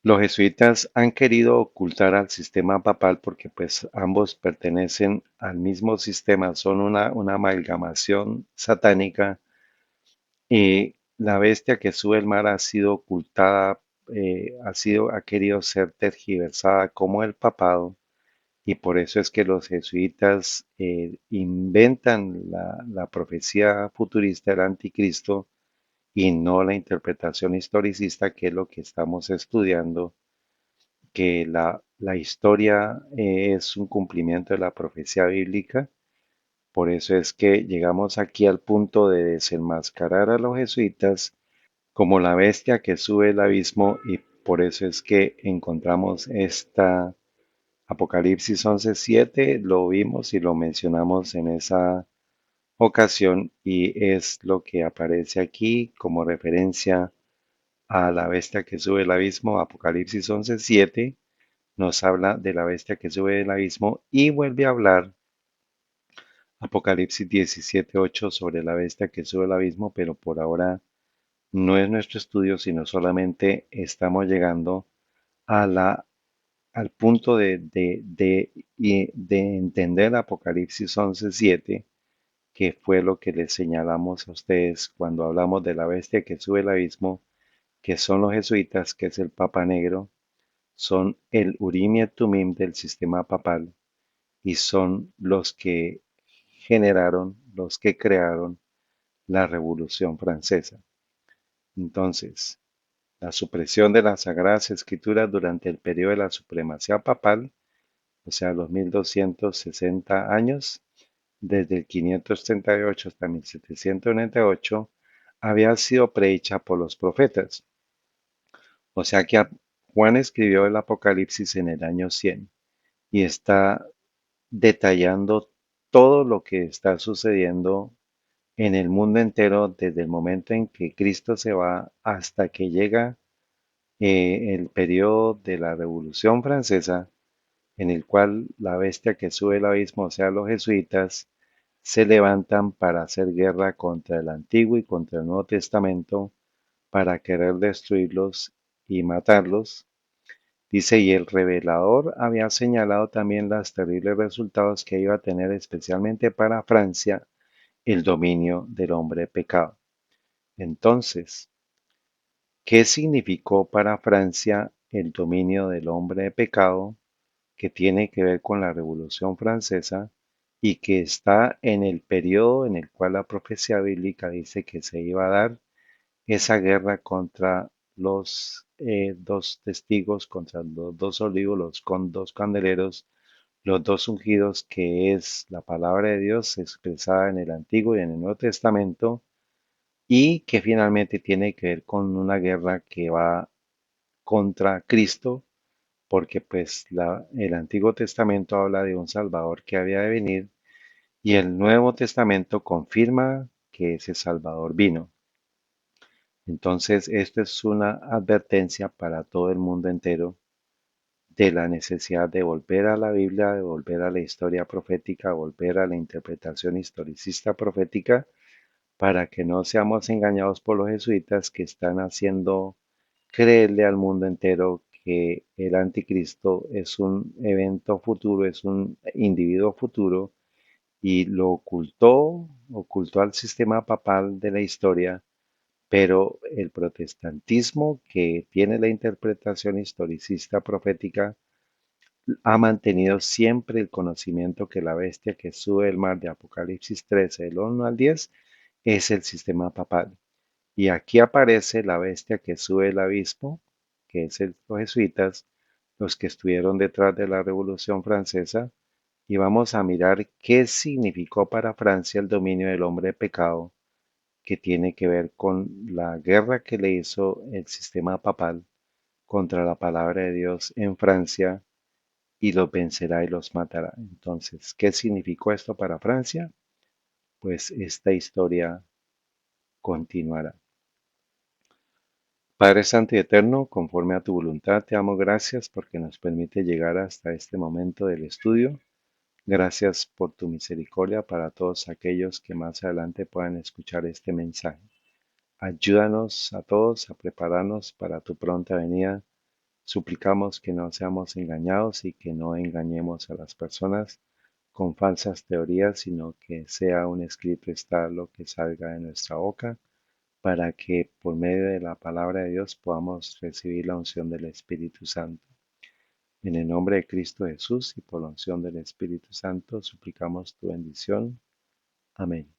S1: los jesuitas han querido ocultar al sistema papal porque pues ambos pertenecen al mismo sistema, son una amalgamación satánica y la bestia que sube el mar ha sido ocultada, ha querido ser tergiversada como el papado y por eso es que los jesuitas inventan la profecía futurista del anticristo y no la interpretación historicista, que es lo que estamos estudiando, que la historia es un cumplimiento de la profecía bíblica. Por eso es que llegamos aquí al punto de desenmascarar a los jesuitas como la bestia que sube el abismo y por eso es que encontramos esta Apocalipsis 11:7, lo vimos y lo mencionamos en esa ocasión y es lo que aparece aquí como referencia a la bestia que sube el abismo. Apocalipsis 11:7 nos habla de la bestia que sube del abismo y vuelve a hablar Apocalipsis 17:8 sobre la bestia que sube al abismo, pero por ahora no es nuestro estudio, sino solamente estamos llegando a al punto de entender Apocalipsis 11:7, que fue lo que les señalamos a ustedes cuando hablamos de la bestia que sube al abismo, que son los jesuitas, que es el Papa Negro, son el Urim y el Tumim del sistema papal y son los que generaron, los que crearon la Revolución Francesa. Entonces, la supresión de las Sagradas Escrituras durante el periodo de la supremacía papal, o sea, los 1260 años, desde el 538 hasta 1798, había sido predicha por los profetas. O sea que Juan escribió el Apocalipsis en el año 100 y está detallando todo lo que está sucediendo en el mundo entero desde el momento en que Cristo se va hasta que llega el periodo de la Revolución Francesa, en el cual la bestia que sube el abismo, o sea, los jesuitas, se levantan para hacer guerra contra el Antiguo y contra el Nuevo Testamento, para querer destruirlos y matarlos. Dice, y el revelador había señalado también los terribles resultados que iba a tener especialmente para Francia el dominio del hombre pecado. Entonces, ¿qué significó para Francia el dominio del hombre de pecado que tiene que ver con la Revolución Francesa y que está en el periodo en el cual la profecía bíblica dice que se iba a dar esa guerra contra los dos testigos, contra los dos olivos, los dos candeleros, los dos ungidos, que es la palabra de Dios expresada en el Antiguo y en el Nuevo Testamento, y que finalmente tiene que ver con una guerra que va contra Cristo, porque pues el Antiguo Testamento habla de un Salvador que había de venir y el Nuevo Testamento confirma que ese Salvador vino. Entonces, esto es una advertencia para todo el mundo entero de la necesidad de volver a la Biblia, de volver a la historia profética, volver a la interpretación historicista profética, para que no seamos engañados por los jesuitas que están haciendo creerle al mundo entero que el anticristo es un evento futuro, es un individuo futuro, y lo ocultó al sistema papal de la historia, pero el protestantismo, que tiene la interpretación historicista profética, ha mantenido siempre el conocimiento que la bestia que sube el mar de Apocalipsis 13, del 1 al 10, es el sistema papal. Y aquí aparece la bestia que sube el abismo, que es los jesuitas, los que estuvieron detrás de la Revolución Francesa, y vamos a mirar qué significó para Francia el dominio del hombre de pecado, que tiene que ver con la guerra que le hizo el sistema papal contra la palabra de Dios en Francia, y los vencerá y los matará. Entonces, ¿qué significó esto para Francia? Pues esta historia continuará. Padre Santo y Eterno, conforme a tu voluntad, te damos gracias porque nos permite llegar hasta este momento del estudio. Gracias por tu misericordia para todos aquellos que más adelante puedan escuchar este mensaje. Ayúdanos a todos a prepararnos para tu pronta venida. Suplicamos que no seamos engañados y que no engañemos a las personas con falsas teorías, sino que sea un escrito está lo que salga de nuestra boca, para que por medio de la palabra de Dios podamos recibir la unción del Espíritu Santo. En el nombre de Cristo Jesús y por la unción del Espíritu Santo, suplicamos tu bendición. Amén.